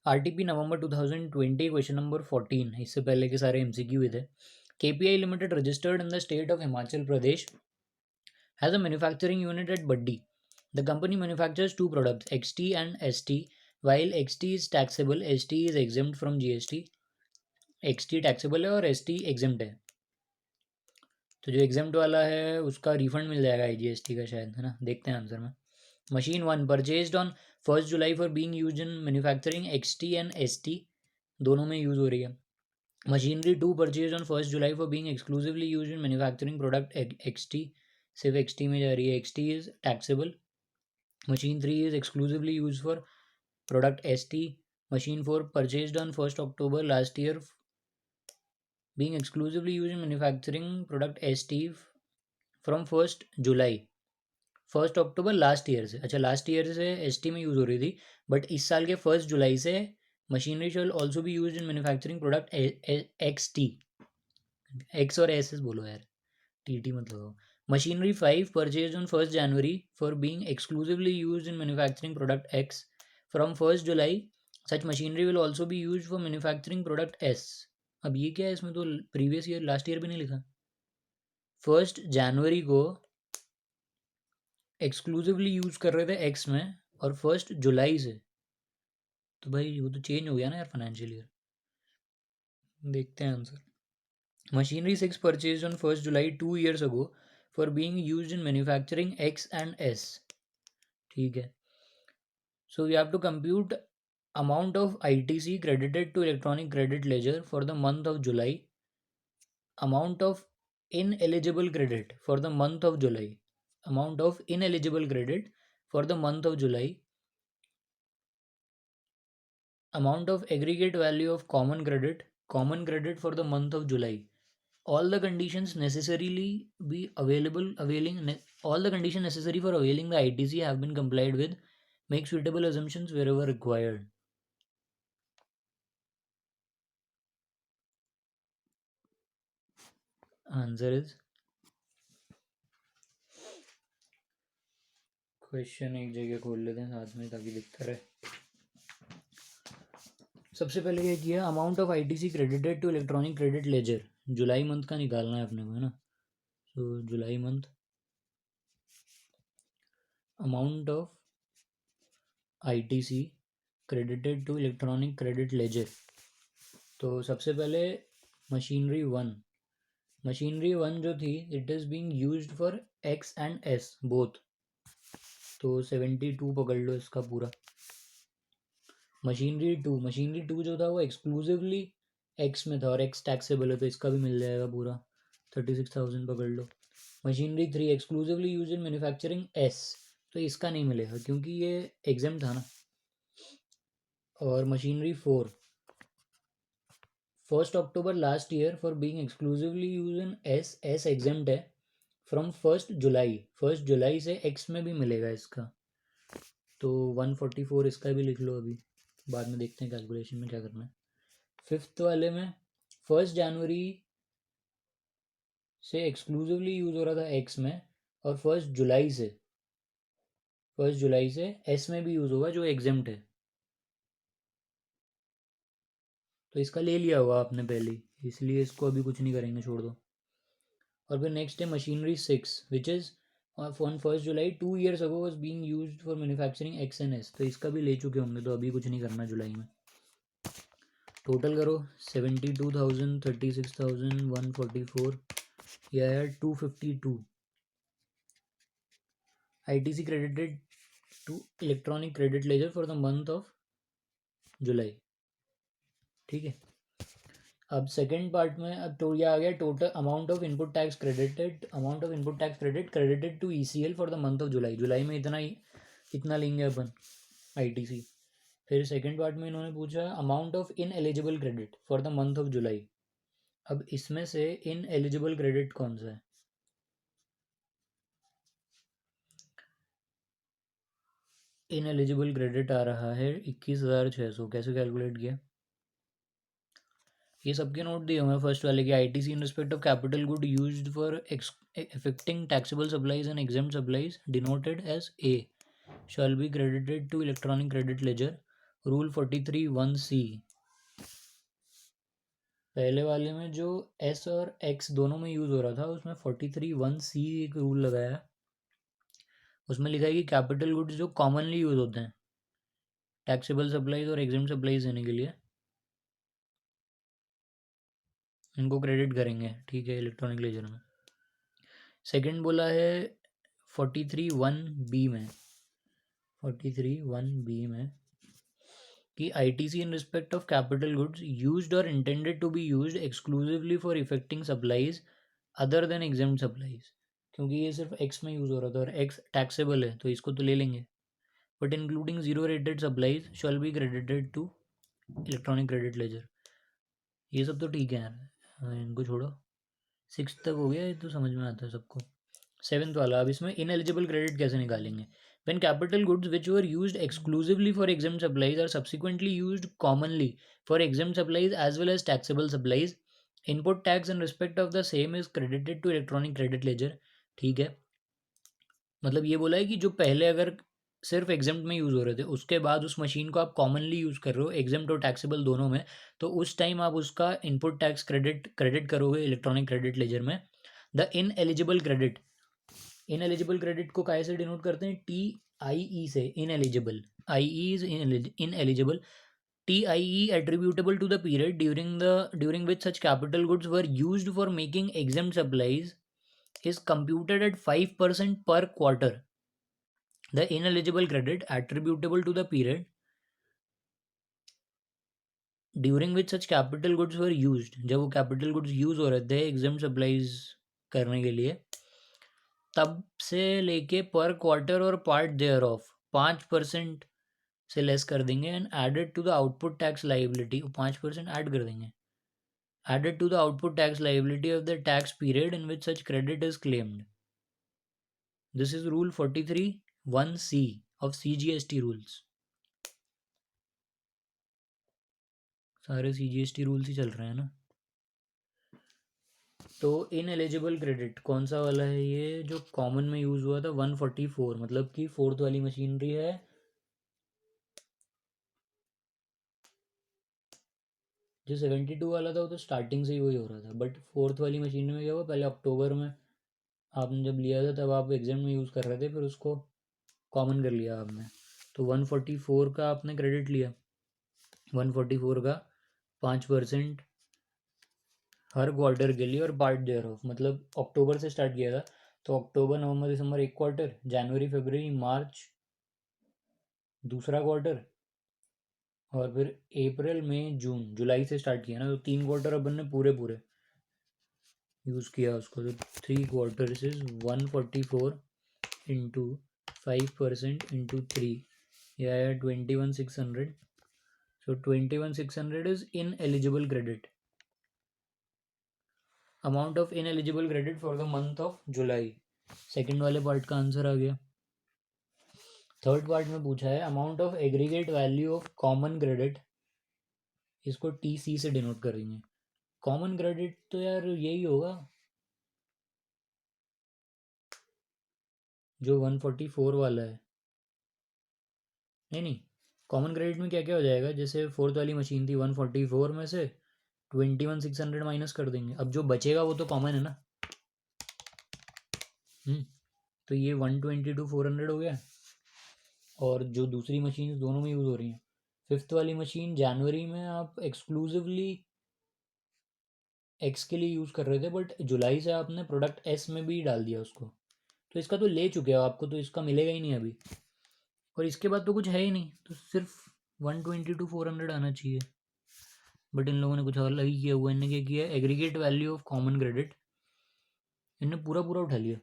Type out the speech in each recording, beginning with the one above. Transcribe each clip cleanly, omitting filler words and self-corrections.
RTP नवंबर 2020 question number 14, इससे पहले के सारे एमसीक्यू थे। KPI limited registered in the state of Himachal Pradesh has a manufacturing unit at Baddi. The company manufactures two products, XT and ST. While XT is taxable, ST is exempt from GST. XT taxable है और ST exempt है। तो जो exempt वाला है उसका refund मिल जाएगा IGST का शायद, है ना। देखते हैं आंसर में। Machine 1 purchased on 1 July for being used in manufacturing XT and ST, दोनों में यूज़ हो रही है। Machinery 2 purchase on 1 July for being exclusively used in manufacturing product XT, सिर्फ XT में जा रही है। XT is taxable. Machine 3 is exclusively used for product ST. Machine 4 purchased on 1st October last year, being exclusively used in manufacturing product ST from 1st July. 1st October last year से, अच्छा last year से ST में use हो रही थी, but इस साल के 1st जुलाई से machinery shall also be use in manufacturing product XT। X और एस बोलो यार, TT मतलब। Machinery 5 purchased on 1st January for being exclusively used in manufacturing product X. From 1st July, such machinery will also be used for manufacturing product S. अब ये क्या है, इसमें तो प्रीवियस ईयर लास्ट ईयर भी नहीं लिखा। 1st जनवरी को एक्सक्लूसिवली यूज कर रहे थे X में, और 1st जुलाई से, तो भाई वो तो चेंज हो गया ना यार फाइनेंशियल ईयर। देखते हैं answer. Machinery 6 purchased on 1st July 2 years ago for being used in manufacturing X and S. ठीक है। So we have to compute amount of ITC credited to electronic credit ledger for the month of July, amount of ineligible credit for the month of July, amount of ineligible credit for the month of July, amount of aggregate value of common credit for the month of July. All the conditions necessarily be available availing all the conditions necessary for availing the ITC have been complied with. Make suitable assumptions wherever required. Answer is, question एक जगह खोल लेते हैं साथ में ताकि दिखता रहे। सबसे पहले क्या किया, amount of ITC credited to electronic credit ledger, जुलाई मंथ का निकालना है अपने को, है ना। तो जुलाई month, amount of ITC credited to electronic credit ledger. तो सबसे पहले मशीनरी 1 जो थी, it is being used for X and S both, तो 72 पकड़ लो इसका पूरा। मशीनरी टू जो था वो एक्सक्लूसिवली X में था और X टैक्सेबल है, तो इसका भी मिल जाएगा पूरा, 36,000 पकड़ लो। Machinery 3 exclusively use in manufacturing S, तो इसका नहीं मिलेगा क्योंकि ये एग्जाम था ना। और machinery 4 1st October last year for being exclusively use in S examined है फ्रॉम 1st जुलाई से X में भी मिलेगा इसका, तो 144 इसका भी लिख लो अभी, बाद में देखते हैं कैलकुलेशन में क्या करना है। 5th वाले में 1st जनवरी से एक्सक्लूसिवली यूज़ हो रहा था X में, और 1st जुलाई से S में भी यूज़ होगा जो एग्जाम्ड है, तो इसका ले लिया होगा आपने पहले ही, इसलिए इसको अभी कुछ नहीं करेंगे, छोड़ दो। और फिर नेक्स्ट है machinery 6 which is on 1st July 2 years ago was being used for manufacturing X and S, तो इसका भी ले चुके होंगे, तो अभी कुछ नहीं करना जुलाई में। टोटल करो 72,000, 36,000, 144, या 252 ITC credited to electronic credit ledger for the month of जुलाई। ठीक है। अब सेकेंड पार्ट में, अब तो ये आ गया total amount of input tax credited to ECL for the month of July में इतना लेंगे अपन ITC। फिर सेकेंड पार्ट में इन्होंने पूछा amount of ineligible credit for the month of July. अब इसमें से इन एलिजिबल क्रेडिट कौन सा है, इन एलिजिबल क्रेडिट आ रहा है 21,600, कैसे कैलकुलेट किया, ये सबके नोट दिए हुए हैं। फर्स्ट वाले की ITC in respect of capital good used for affecting taxable supplies and exempt supplies denoted as A shall be credited to electronic credit ledger rule 43(1)(c), पहले वाले में जो एस और एक्स दोनों में यूज़ हो रहा था उसमें 43(1)(c) एक रूल लगाया। उसमें लिखा है कि कैपिटल गुड्स जो कॉमनली यूज़ होते हैं टैक्सेबल सप्लाईज और एग्जेम्प्ट सप्लाईज देने के लिए, इनको क्रेडिट करेंगे, ठीक है, इलेक्ट्रॉनिक लेजर में। सेकंड बोला है 43(1)(b) में, 43(1)(b) में कि ITC in respect of capital goods used or intended to be used exclusively for effecting supplies other than exempt supplies, क्योंकि ये सिर्फ एक्स में यूज़ हो रहा था और एक्स टैक्सेबल है तो इसको तो ले लेंगे, but including zero rated supplies shall be credited to electronic credit ledger. ये सब तो ठीक है यार, इनको छोड़ो, 6 तक हो गया, ये तो समझ में आता है सबको। 7th वाला, अब इसमें इनएलिजिबल क्रेडिट कैसे निकालेंगे। When capital goods which were used exclusively for exempt supplies are subsequently used commonly for exempt supplies as well as taxable supplies, input tax in respect of the same is credited to electronic credit ledger। ठीक है, मतलब ये बोला है कि जो पहले अगर सिर्फ एग्जेम्प्ट में यूज़ हो रहे थे उसके बाद उस मशीन को आप कॉमनली यूज़ कर रहे हो एग्जेम्प्ट और टैक्सेबल दोनों में, तो उस टाइम आप उसका इनपुट टैक्स क्रेडिट करोगे इलेक्ट्रॉनिक क्रेडिट लेजर में। The ineligible credit, ineligible credit को काय से डिनोट करते हैं, TIE से, ineligible, IE is ineligible, TIE attributable to the period during which such capital goods were used for making exempt supplies is computed at 5% per quarter। The ineligible credit attributable to the period during which such capital goods were used, जब वो capital goods use हो रहे थे exempt supplies करने के लिए, तब से लेके पर क्वार्टर और पार्ट देयर ऑफ 5% से लेस कर देंगे and added to the output tax liability, 5% add कर देंगे, added to the output tax liability of the tax period in which such credit is claimed. This is rule 43(1)(c) of CGST rules. सारे CGST rules ही चल रहे हैं ना। तो ineligible credit कौन सा वाला है, ये जो कॉमन में यूज़ हुआ था 144, मतलब कि फोर्थ वाली मशीनरी है, जो 72 वाला था वो तो स्टार्टिंग से ही वही हो रहा था, बट फोर्थ वाली मशीन में क्या हुआ, पहले अक्टूबर में आपने जब लिया था तब आप एग्जाम में यूज़ कर रहे थे, फिर उसको कॉमन कर लिया आपने, तो 144 का आपने क्रेडिट लिया, 144 का 5% हर क्वार्टर के लिए और पार्ट देयर ऑफ, मतलब अक्टूबर से स्टार्ट किया था तो अक्टूबर नवंबर दिसंबर एक क्वार्टर, जनवरी फरवरी मार्च दूसरा क्वार्टर, और फिर अप्रैल मई जून जुलाई से स्टार्ट किया ना, तो 3 क्वार्टर अपन ने पूरे पूरे यूज़ किया उसको, तो 3 क्वार्टर्स इज 144 इंटू 5% इंटू 3, यह आया 21,600। सो 21,600 is in eligible credit, amount of ineligible credit for the month of July. Second वाले पार्ट का आंसर आ गया। थर्ड पार्ट में पूछा है amount of aggregate value of common credit, इसको TC से डिनोट करेंगे। कॉमन क्रेडिट तो यार यही होगा जो 144 वाला है, नहीं कॉमन क्रेडिट में क्या क्या हो जाएगा, जैसे फोर्थ वाली मशीन थी 144 में से 21,600 माइनस कर देंगे, अब जो बचेगा वो तो कॉमन है ना। तो ये 122,400 हो गया, और जो दूसरी मशीन दोनों में यूज़ हो रही हैं, फिफ्थ वाली मशीन जनवरी में आप एक्सक्लूसिवली एक्स के लिए यूज़ कर रहे थे, बट जुलाई से आपने प्रोडक्ट एस में भी डाल दिया उसको, तो इसका तो ले चुके हो आपको, तो इसका मिलेगा ही नहीं अभी, और इसके बाद तो कुछ है ही नहीं, तो सिर्फ 122,400 आना चाहिए, बट इन लोगों ने कुछ अलग ही किया हुआ है। इनने क्या किया, aggregate value of common credit इनने पूरा पूरा उठा लिया।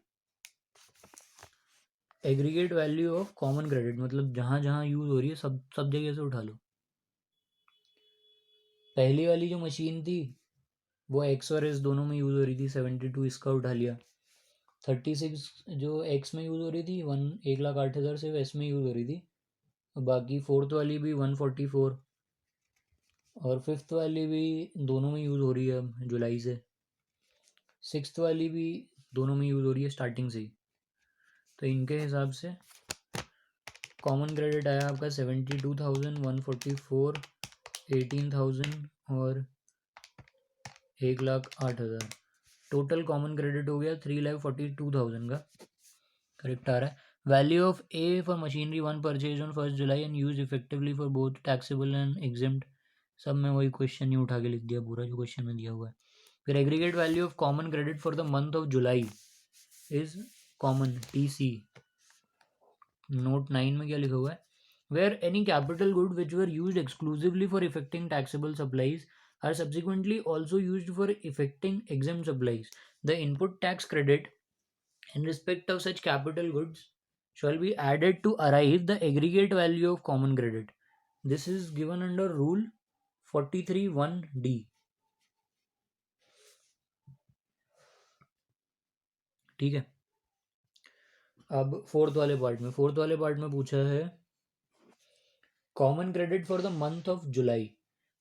Aggregate value of common credit मतलब जहाँ जहाँ यूज़ हो रही है सब सब जगह से उठा लो। पहली वाली जो मशीन थी वो एक्स और एस दोनों में यूज़ हो रही थी, 72 इसका उठा लिया। 36 जो एक्स में यूज़ हो रही थी 1,08,000 से एस में यूज़ हो रही थी, बाकी फोर्थ वाली भी 144 और फिफ्थ वाली भी दोनों में यूज़ हो रही है जुलाई से, सिक्स्थ वाली भी दोनों में यूज़ हो रही है स्टार्टिंग से ही, तो इनके हिसाब से कॉमन क्रेडिट आया आपका 72,000, 144, 18,000 और 1,08,000। टोटल कॉमन क्रेडिट हो गया 3,42,000 का, करेक्ट आ रहा है। Value of A for machinery one purchase on 1 July and use effectively for both taxable and exempt. सब में वही क्वेश्चन ही उठा के लिख दिया पूरा जो क्वेश्चन में दिया हुआ है। फिर aggregate value of common credit for the month of July is common TC। Note 9 में क्या लिखा हुआ है, where any capital good which were used exclusively for effecting taxable supplies are subsequently also used for effecting exempt supplies, the input tax credit in respect of such capital goods shall be added to arrive the aggregate value of common credit. This is given under rule 43(1)(d). ठीक है, अब fourth वाले part में पूछा है common credit for the month of July.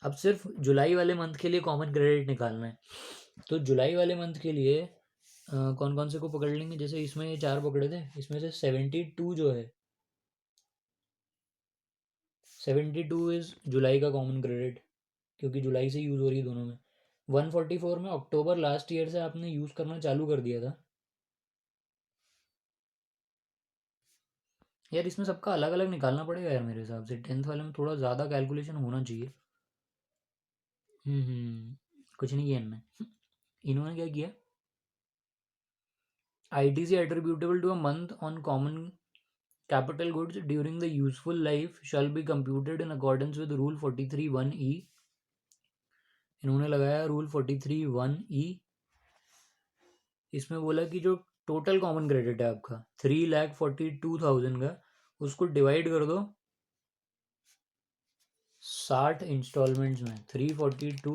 अब सिर्फ जुलाई वाले मंथ के लिए कॉमन क्रेडिट निकालना है। तो जुलाई वाले मंथ के लिए कौन कौन से को पकड़ लेंगे, जैसे इसमें ये 4 पकड़े थे, इसमें से 72 जो है 72 इज जुलाई का कॉमन क्रेडिट, क्योंकि जुलाई से यूज़ हो रही है दोनों में। 144 में अक्टूबर लास्ट ईयर से आपने यूज़ करना चालू कर दिया था यार। इसमें सबका अलग अलग निकालना पड़ेगा यार मेरे हिसाब से, 10th वाले में थोड़ा ज़्यादा कैलकुलेशन होना चाहिए। कुछ नहीं किया इन्होंने क्या किया, ITC attributable to a month on common capital goods during the useful life shall be computed in accordance with rule 43(1)(e। इन्होंने लगाया रूल 43(1)(e। इसमें बोला कि जो टोटल कॉमन क्रेडिट है आपका 3,42,000 का, उसको डिवाइड कर दो 60 इंस्टॉलमेंट्स में। 342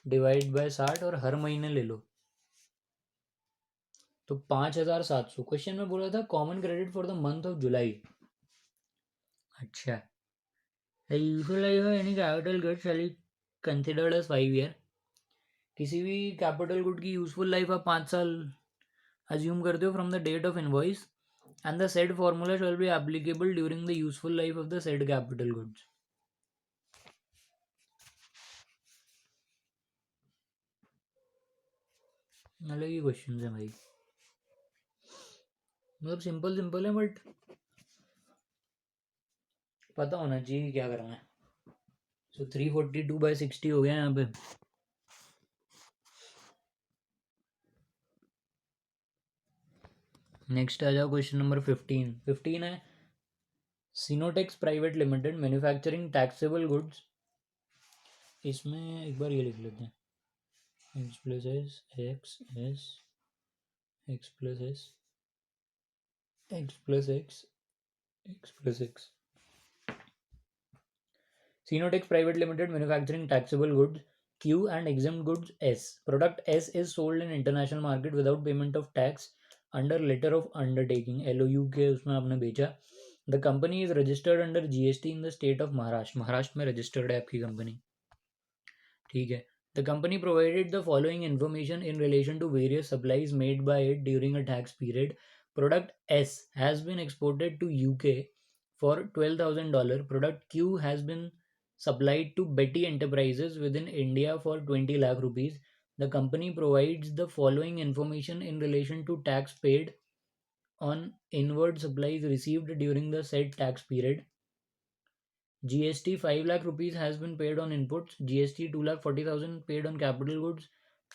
डिवाइड बाय 60 और हर महीने ले लो, तो 5,700। क्वेश्चन में बोला था common credit for the month of July. अच्छा, useful life of any capital good shall be considered as 5 year. किसी भी कैपिटल गुड की यूजफुल लाइफ आप 5 साल अज्यूम करते हो from the date of invoice, and the said formula shall be applicable during the useful life of the said capital goods. अलग ही question है भाई, मतलब सिंपल सिंपल है बट पता होना चाहिए क्या करना है। सो 342/60 हो गया यहाँ पे। नेक्स्ट आ जाओ क्वेश्चन नंबर 15 है Sinotex private limited manufacturing taxable goods. इसमें एक बार ये लिख लेते हैं, x plus S X S X plus S X plus X X plus X. Sinotex Private Limited manufacturing taxable goods Q and exempt goods S. Product S is sold in international market without payment of tax under letter of undertaking LOU के उसमें आपने बेचा। The company is registered under GST in the state of Maharashtra. Maharashtra में registered है आपकी company, ठीक है। The company provided the following information in relation to various supplies made by it during a tax period. Product S has been exported to UK for $12,000. Product Q has been supplied to Betty Enterprises within India for 20 lakh rupees. The company provides the following information in relation to tax paid on inward supplies received during the said tax period. GST 5 lakh rupees has been paid on inputs. GST 2,40,000 paid on capital goods.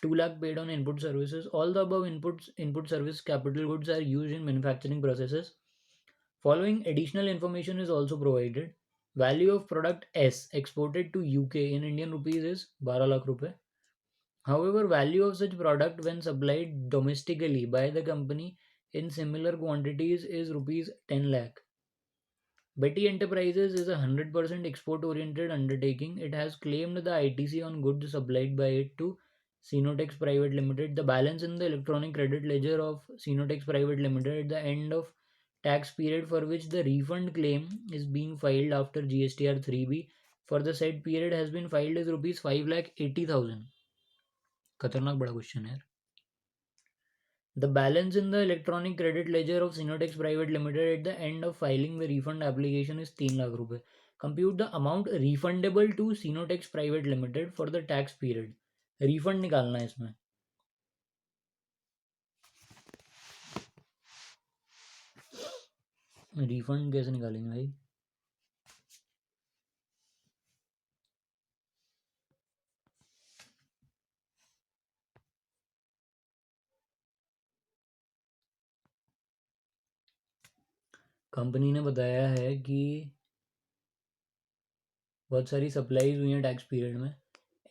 2 lakh paid on input services. All the above input service capital goods are used in manufacturing processes. Following additional information is also provided. Value of product S exported to UK in Indian rupees is 12 lakh rupees. However, value of such product when supplied domestically by the company in similar quantities is rupees 10 lakh. Betty Enterprises is a 100% export oriented undertaking. It has claimed the ITC on goods supplied by it to Sinotex Private Limited. The balance in the electronic credit ledger of Sinotex Private Limited at the end of tax period for which the refund claim is being filed after GSTR 3B for the said period has been filed as rupees 5,80,000. खतरनाक बड़ा question है यार। The balance in the electronic credit ledger of Sinotex Private Limited at the end of filing the refund application is 3 lakh रुपए. Compute the amount refundable to Sinotex Private Limited for the tax period. Refund निकालना है इसमें. Refund कैसे निकालेंगे भाई? Company ने बताया है कि बहुत सारी सप्लाईज हुई हैं टैक्स पीरियड में.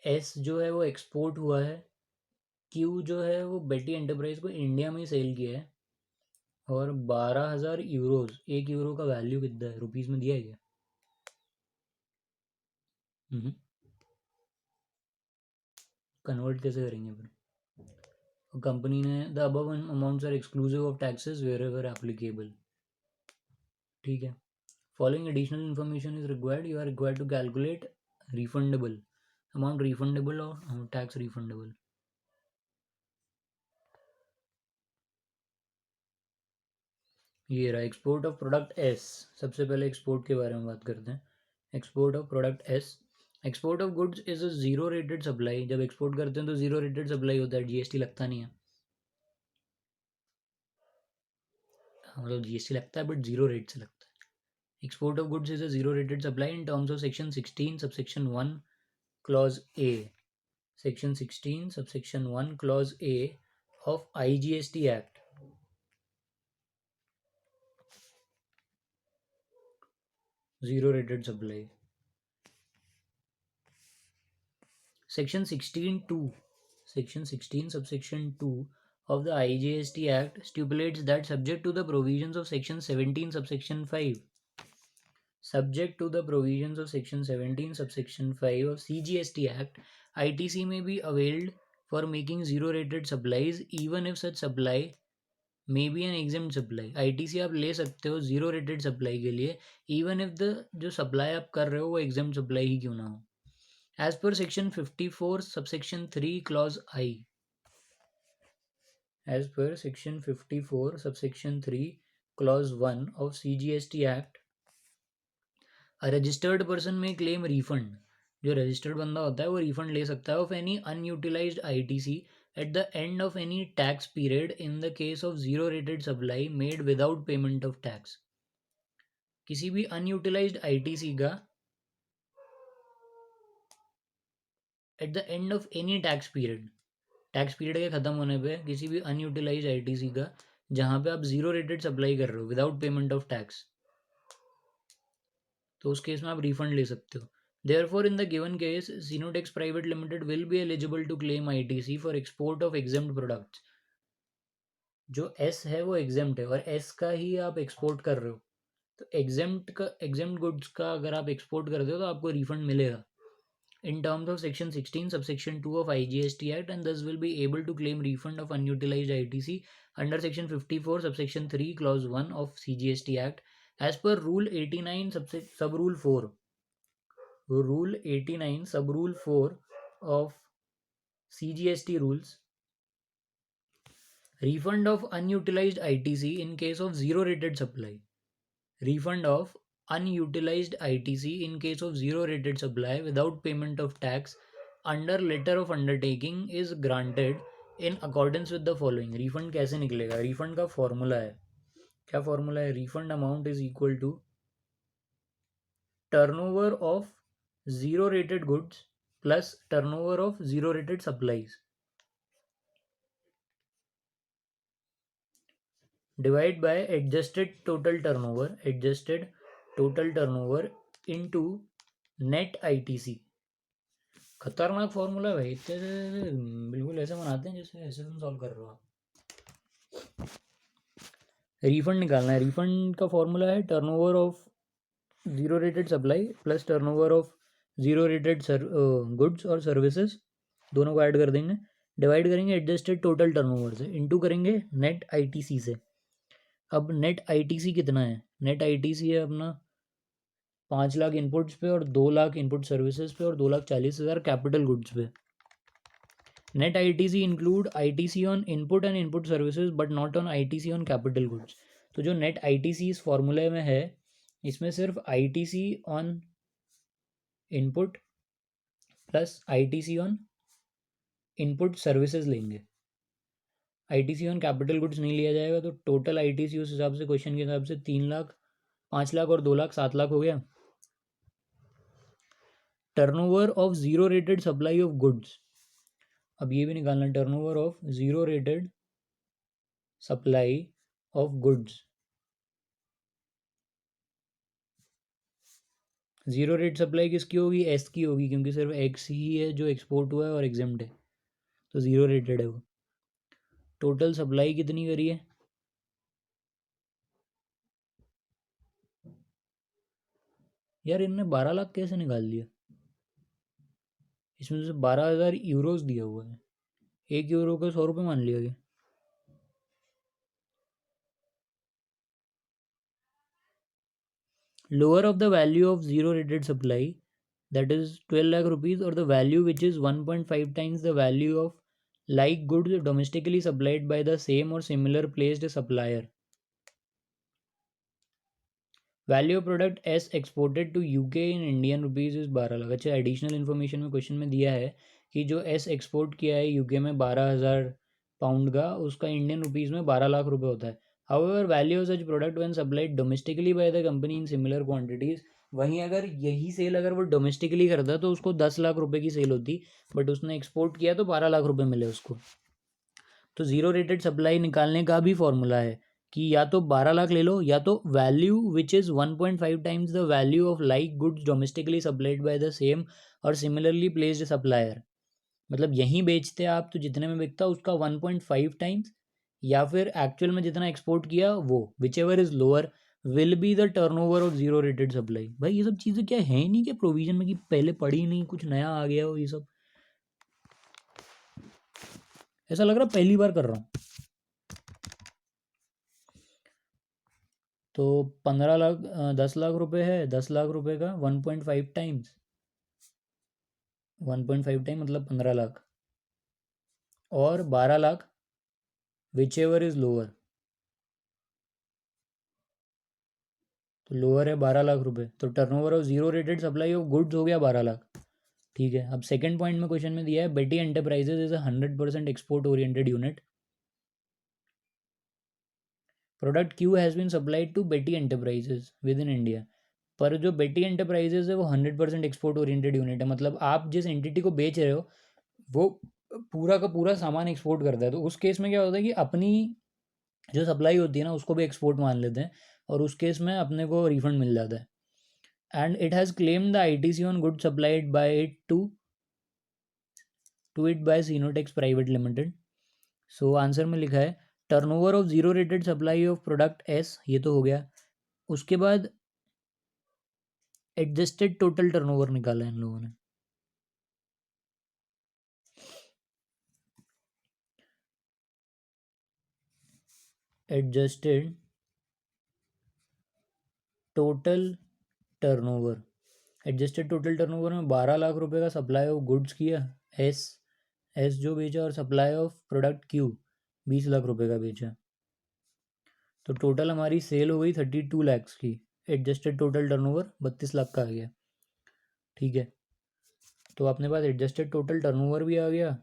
एस जो है वो एक्सपोर्ट हुआ है. क्यू जो है वो बेटी एंटरप्राइज को इंडिया में ही सेल किया है. और 12,000 यूरोज. 1 यूरो का वैल्यू कितना है रुपीज़ में दिया है क्या? कन्वर्ट कैसे करेंगे फिर? कंपनी ने the above amounts are exclusive of taxes wherever applicable. ठीक है. Following additional information is required. You are required to calculate refundable amount refundable और टैक्स रिफंडेबल. ये रहा एक्सपोर्ट ऑफ प्रोडक्ट एस. सबसे पहले एक्सपोर्ट के बारे में बात करते हैं. Export of product S. Export of goods is a zero rated supply. जब एक्सपोर्ट करते हैं तो जीरो रेटेड सप्लाई होता है. जीएसटी लगता नहीं है. मतलब जीएसटी लगता है बट जीरो रेट से लगता है. Export of goods is a zero rated supply in terms of section 16 subsection 1 clause A. Section 16 subsection 1 clause A of IGST Act. Zero rated supply. Section 16(2). Section 16 subsection 2 of the IGST Act stipulates that subject to the provisions of section 17 subsection 5. Subject to the provisions of section 17 subsection 5 of CGST Act, ITC may be availed for making zero rated supplies even if such supply may be an exempt supply. ITC आप ले सकते हो zero rated supply के लिए even if the जो supply आप कर रहे हो वो एग्जेम्प्ट सप्लाई ही क्यों ना हो. As per section 54 subsection 3 clause i. As per section 54 subsection 3 clause 1 of CGST Act, a registered person may claim refund. जो रजिस्टर्ड बंदा होता है वो रिफंड ले सकता है of any unutilized ITC at the end of any tax period in the case of zero rated supply made without payment of tax. किसी भी अनयूटिलाइज्ड आईटीसी का at the end of any tax period, tax period के ख़त्म होने पे किसी भी unutilized ITC का जहाँ पे आप जीरो रेटेड सप्लाई कर रहे हो विदाउट पेमेंट ऑफ टैक्स, तो उस केस में आप रिफंड ले सकते हो. Therefore, in the given case, Sinotex Private Limited will be eligible to claim ITC for export of exempt products. जो S है वो exempt है और S का ही आप एक्सपोर्ट कर रहे हो, तो exempt गुड्स का अगर आप एक्सपोर्ट करते हो तो आपको रिफंड मिलेगा in terms of section 16 subsection 2 of IGST Act, and thus will be able to claim refund of unutilized ITC under section 54 subsection 3 clause 1 of CGST Act as per rule 89 sub rule 4. Rule 89 sub rule 4 of CGST rules. Refund of unutilized ITC in case of zero rated supply. Refund of unutilized ITC in case of zero rated supply without payment of tax under letter of undertaking is granted in accordance with the following. Refund कैसे निकलेगा? Refund का formula है. क्या formula है? Refund amount is equal to turnover of zero rated goods plus turnover of zero rated supplies. Divide by adjusted total turnover into net ITC. खतरनाक formula है भाई. इतने बिल्कुल ऐसे बनाते हैं जैसे ऐसे तुम सॉल्व कर रहे हो आप. रिफंड निकालना है. रिफंड का फॉर्मूला है turnover of zero rated supply plus turnover of zero rated goods और सर्विसेज, दोनों को ऐड कर देंगे. डिवाइड करेंगे एडजस्टेड टोटल टर्नओवर से, इनटू करेंगे नेट आईटीसी से. अब नेट आईटीसी कितना है? नेट आईटीसी है अपना 5 लाख इनपुट्स पे और 2 लाख इनपुट सर्विसेज पे और 2,40,000 कैपिटल गुड्स पे. Net ITC include ITC on input and input services but not on ITC on capital goods. तो जो नेट ITC इस फॉर्मूले में है, इसमें सिर्फ ITC on input plus ITC on input services लेंगे, ITC ऑन कैपिटल गुड्स नहीं लिया जाएगा। तो टोटल ITC उस हिसाब से, क्वेश्चन के हिसाब से 3 लाख, 5 लाख और 2 लाख, 7 लाख हो गया। Turnover of zero rated supply of goods, अब ये भी निकालना, turnover of zero rated supply of goods. Zero rate supply किसकी होगी? एस की होगी, क्योंकि सिर्फ एक्स ही है जो एक्सपोर्ट हुआ है और एग्जेम्प्ट है, तो जीरो रेटेड है वो। टोटल सप्लाई कितनी करी है? यार इनने 12 लाख कैसे निकाल दिया? इसमें से 12,000 यूरोज दिया हुआ है, 1 यूरो का 100 रुपये मान लिया गया। Lower of the value of zero rated supply, that is 12 lakh rupees, or the value which is 1.5 times the value of like goods domestically supplied by the same or similar placed supplier. Value of product S exported to UK in Indian rupees is 12 lakh. अच्छा, additional information में question में दिया है कि जो S export किया है UK में 12,000 पाउंड का, उसका इंडियन रुपीज़ में 12 लाख रुपए होता है। However value of such product when supplied domestically by the company in similar quantities, वहीं अगर यही सेल अगर वो डोमेस्टिकली करता तो उसको 10 लाख रुपए की सेल होती, बट उसने एक्सपोर्ट किया तो 12 लाख रुपए मिले उसको। तो ज़ीरो रेटेड सप्लाई निकालने का भी फॉर्मूला है कि या तो 12 लाख ले लो, या तो value which is 1.5 times the value of like goods domestically supplied by the same और सिमिलरली प्लेस्ड सप्लायर। मतलब यहीं बेचते आप तो जितने में बिकता उसका 1.5 टाइम्स, या फिर एक्चुअल में जितना एक्सपोर्ट किया वो, which ever is lower will be the turnover of zero rated supply. भाई ये सब चीज़ें क्या है ही नहीं, क्या प्रोविजन में कि पहले पढ़ी नहीं, कुछ नया आ गया हो ये सब? ऐसा लग रहा पहली बार कर रहा हूँ। तो 15 लाख, 10 लाख रुपए है, 10 लाख रुपए का 1.5 टाइम्स, 1.5 टाइम मतलब 15 लाख, और 12 lakh which ever is lower. तो लोअर है 12 लाख रुपए, तो turnover of zero rated supply of goods हो गया 12 लाख। ठीक है, अब सेकंड पॉइंट में क्वेश्चन में दिया है Betty enterprises is 100% export oriented unit. Product Q has been supplied to बेटी एंटरप्राइजेज विद इन इंडिया। पर जो बेटी एंटरप्राइजेज है वो 100% एक्सपोर्ट ओरिएंटेड यूनिट है, मतलब आप जिस एंटिटी को बेच रहे हो वो पूरा का पूरा सामान एक्सपोर्ट करता है। तो उस केस में क्या होता है कि अपनी जो सप्लाई होती है ना उसको भी एक्सपोर्ट मान लेते हैं, और उस केस में अपने को रिफंड मिल जाता है। And it has claimed the ITC on good supplied by it to it by Sinotex private limited. So answer में लिखा है turnover of zero rated supply of product S, ये तो हो गया। उसके बाद एडजस्टेड टोटल टर्नओवर निकाला है इन लोगों ने। Adjusted total turnover, adjusted total turnover में 12 लाख रुपए का सप्लाई ऑफ गुड्स किया एस, एस जो बेचा, और supply of product Q 20 lakh रुपए का बेचा। तो टोटल हमारी सेल हो गई 32 लैक्स की, एडजस्टेड टोटल टर्नओवर 32 लाख का आ गया। ठीक है, तो अपने पास एडजस्टेड टोटल टर्नओवर भी आ गया।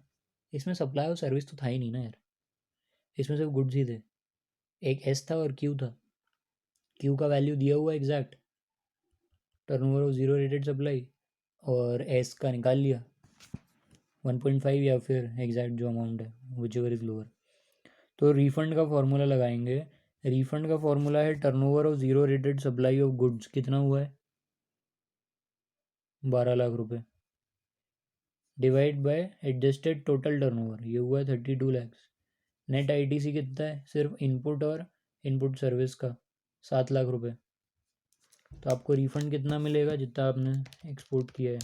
इसमें सप्लाई और सर्विस तो था ही नहीं ना यार, इसमें सिर्फ गुड्स ही थे। एक एस था और क्यू था, क्यू का वैल्यू दिया हुआ exact, turnover of zero rated supply, और एस का निकाल लिया 1.5 या फिर एग्जैक्ट जो अमाउंट है विच एवर इज़ लोअर। तो रिफंड का फॉर्मूला लगाएंगे। रिफंड का फॉर्मूला है turnover of zero rated supply of goods, कितना हुआ है 12 लाख रुपए, divide by adjusted total turnover, ये हुआ है 32 लैक्स। नेट ITC कितना है सिर्फ इनपुट और इनपुट सर्विस का 7 लाख रुपए। तो आपको रिफंड कितना मिलेगा जितना आपने एक्सपोर्ट किया है,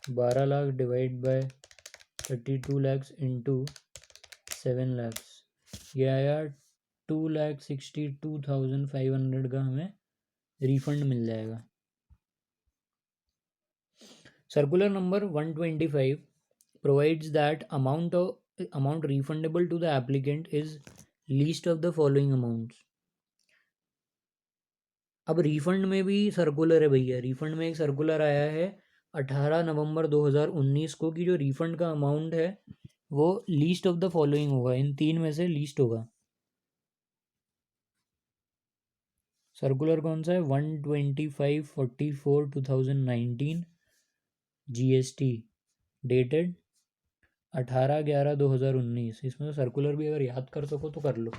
12 lakh divide by 32 lakhs into 7 lakhs, ये आया 2,62,500 का हमें रिफंड मिल जाएगा। Circular number 125 provides that amount refundable to the applicant is least of the following amounts. अब रिफंड में भी सर्कुलर है भैया, रिफंड में एक सर्कुलर आया है 18 नवंबर 2019 को कि जो रिफंड का अमाउंट है वो लीस्ट ऑफ द फॉलोइंग होगा, इन तीन में से लीस्ट होगा। सर्कुलर कौन सा है? 125/44/2019 GST डेटेड 18/11/2019। इसमें तो सर्कुलर भी अगर याद कर सको तो कर लो।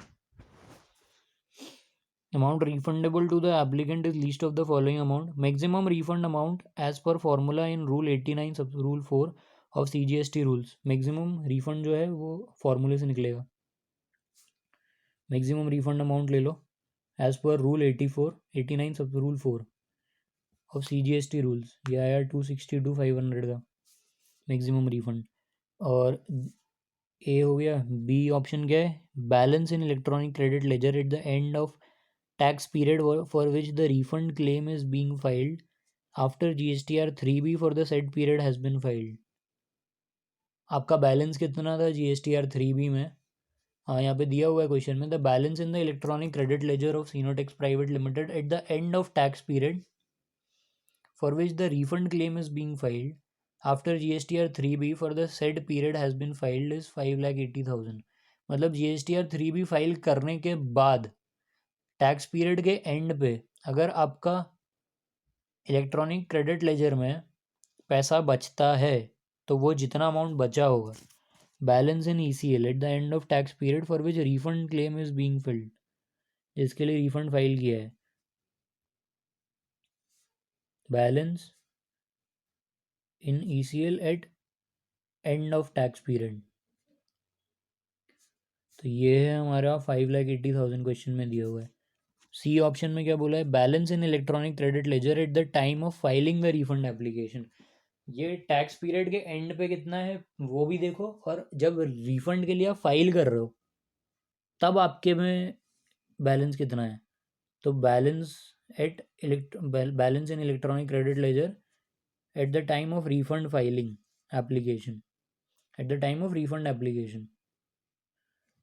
Amount refundable to the applicant is least of the following amount. Maximum refund amount as per formula in Rule 89 sub Rule 4 of CGST rules. Maximum refund जो है वो फॉर्मूले से निकलेगा। Maximum refund amount ले लो as per Rule 89 sub Rule 4 of CGST rules। ये आया 262/500 का मैक्सिमम रिफंड। और ए हो गया। बी ऑप्शन क्या है? Balance in electronic credit laser eight the end of tax period for which the refund claim is being filed after GSTR 3B for the said period has been filed। आपका balance कितना था GSTR 3B में? हाँ, यहाँ पे दिया हुआ है क्वेश्चन में, the balance in the electronic credit ledger of Sinotex private limited at the end of tax period for which the refund claim is being filed after GSTR 3B for the said period has been filed is 5,80,000। मतलब GSTR 3B file करने के बाद tax period के and पे अगर आपका electronic credit laser में पैसा बचता है तो वो जितना अमाउंट बचा होगा, balance in ECL at the end of tax period for which refund claim is being filed, जिसके लिए रिफंड फाइल किया है, balance in ECL at end of tax period. तो ये है हमारा 5,80,000 क्वेश्चन में दिया हुआ है। सी ऑप्शन में क्या बोला है? Balance in electronic credit laser eight the time of filing the refund application. ये टैक्स पीरियड के एंड पे कितना है वो भी देखो, और जब रिफंड के लिए आप फाइल कर रहे हो तब आपके में बैलेंस कितना है। तो balance balance in electronic credit laser eight the time of refund filing application, eight the time of refund application.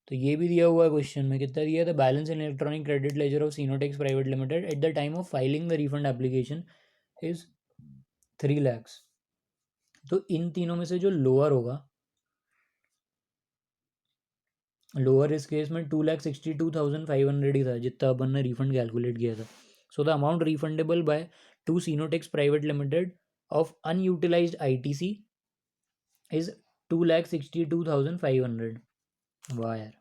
तो ये भी दिया हुआ है क्वेश्चन में, कितना दिया था? Balance in electronic credit ledger of Sinotex private limited at the time of filing the refund application is 3 lakhs। तो इन तीनों में से जो लोअर होगा, लोअर इस केस में 2,62,500 ही था जितना अपन ने रिफंड कैलकुलेट किया था। So the amount refundable by to सीनोटेक्स private limited of unutilised ITC is 2,62,500। वाह यार,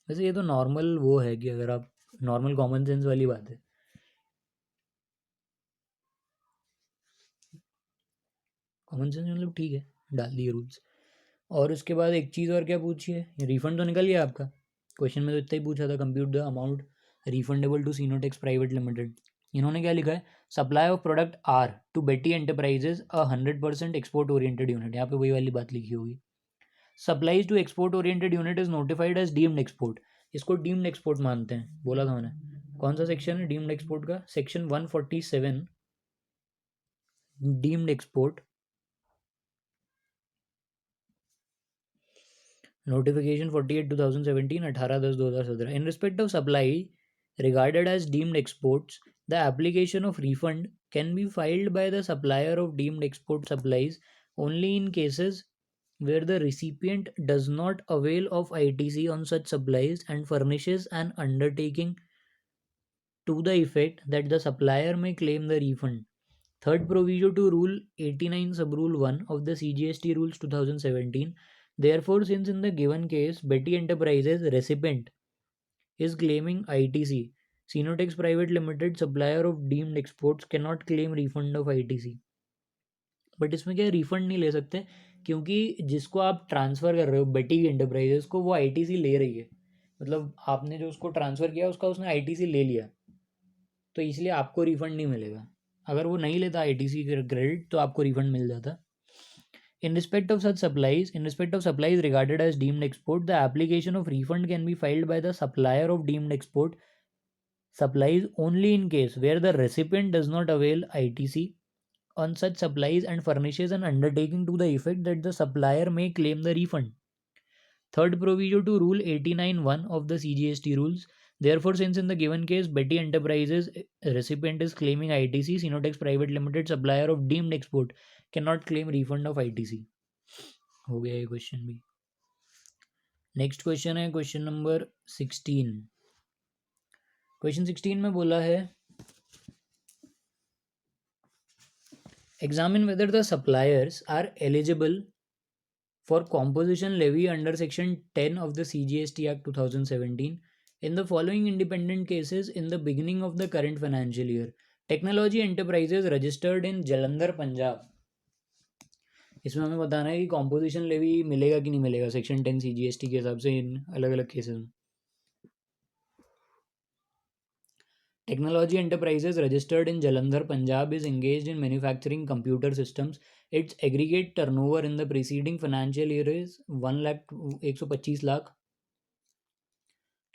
वैसे ये तो नॉर्मल वो है कि अगर आप नॉर्मल कॉमन सेंस वाली बात है। कॉमन सेंस मतलब ठीक है, डाल दिए रूल्स। और उसके बाद एक चीज़ और क्या पूछी है? रिफंड तो निकल गया आपका, क्वेश्चन में तो इतना ही पूछा था, compute the amount refundable to सीनोटेक्स private limited. इन्होंने क्या लिखा है? Supply of product are to बेटी एंटरप्राइजेज 100% एक्सपोर्ट ओरिएंटेड यूनिट। यहाँ पे वही वाली बात लिखी होगी। Supplies to export oriented unit is notified as deemed export. इसको डीम्ड एक्सपोर्ट मानते हैं, बोला था मैंने। कौन सा सेक्शन है डीम्ड एक्सपोर्ट का? Section 147 deemed export notification 48/2017 18/10/2017। In respect of supply regarded as deemed exports, the application of refund can be filed by the supplier of deemed export supplies only in cases where the recipient does not avail of ITC on such supplies and furnishes an undertaking to the effect that the supplier may claim the refund. Third proviso to Rule 89 Sub-Rule 1 of the CGST Rules 2017. Therefore, since in the given case, Betty Enterprises recipient is claiming ITC, Sinotex Private Limited, supplier of deemed exports, cannot claim refund of ITC. But इसमें क्या refund नहीं ले सकते, क्योंकि जिसको आप transfer कर रहे हो बेटी एंटरप्राइजेस को, वो ITC ले रही है। मतलब आपने जो उसको ट्रांसफ़र किया उसका उसने ITC ले लिया, तो इसलिए आपको रिफंड नहीं मिलेगा। अगर वो नहीं लेता ITC क्रेडिट तो आपको रिफंड मिल जाता। In respect of supplies regarded as deemed export, the application of refund can be filed by the supplier of deemed export supplies only in case where the recipient does not avail ITC on such supplies and furnishes an undertaking to the effect that the supplier may claim the refund. Third proviso to Rule 89(1) of the CGST rules. Therefore, since in the given case Betty Enterprises recipient is claiming ITC, Sinotex Private Limited supplier of deemed export cannot claim refund of ITC. हो गया ये question भी. Next question है question number 16. Question 16 में बोला है examine whether the suppliers are eligible for composition levy under section 10 of the CGST Act 2017 in the following independent cases in the beginning of the current financial year. Technology enterprises registered in Jalandhar, Punjab. इसमें हमें बताना है कि composition levy मिलेगा कि नहीं मिलेगा section 10 CGST के हिसाब से इन अलग अलग केसेस में. Technology enterprises registered in Jalandhar, Punjab is engaged in manufacturing computer systems. Its aggregate turnover in the preceding financial year is 1,25 lakh.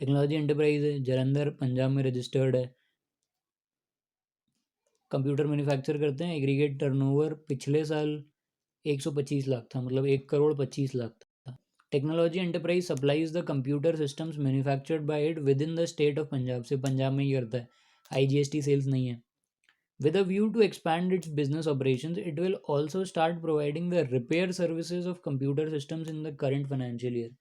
Technology enterprise है जलंधर पंजाब में रजिस्टर्ड है, कंप्यूटर मैन्युफैक्चर करते हैं. एग्रीगेट टर्नओवर पिछले साल 125 लाख था, मतलब 1,25,00,000 था. Technology enterprise supplies the computer systems manufactured by it with in the state of Punjab. से पंजाब में ही करता है, IGST सेल्स नहीं है. With a view to expand its business operations, it will also start providing the repair services of computer systems in the current financial year.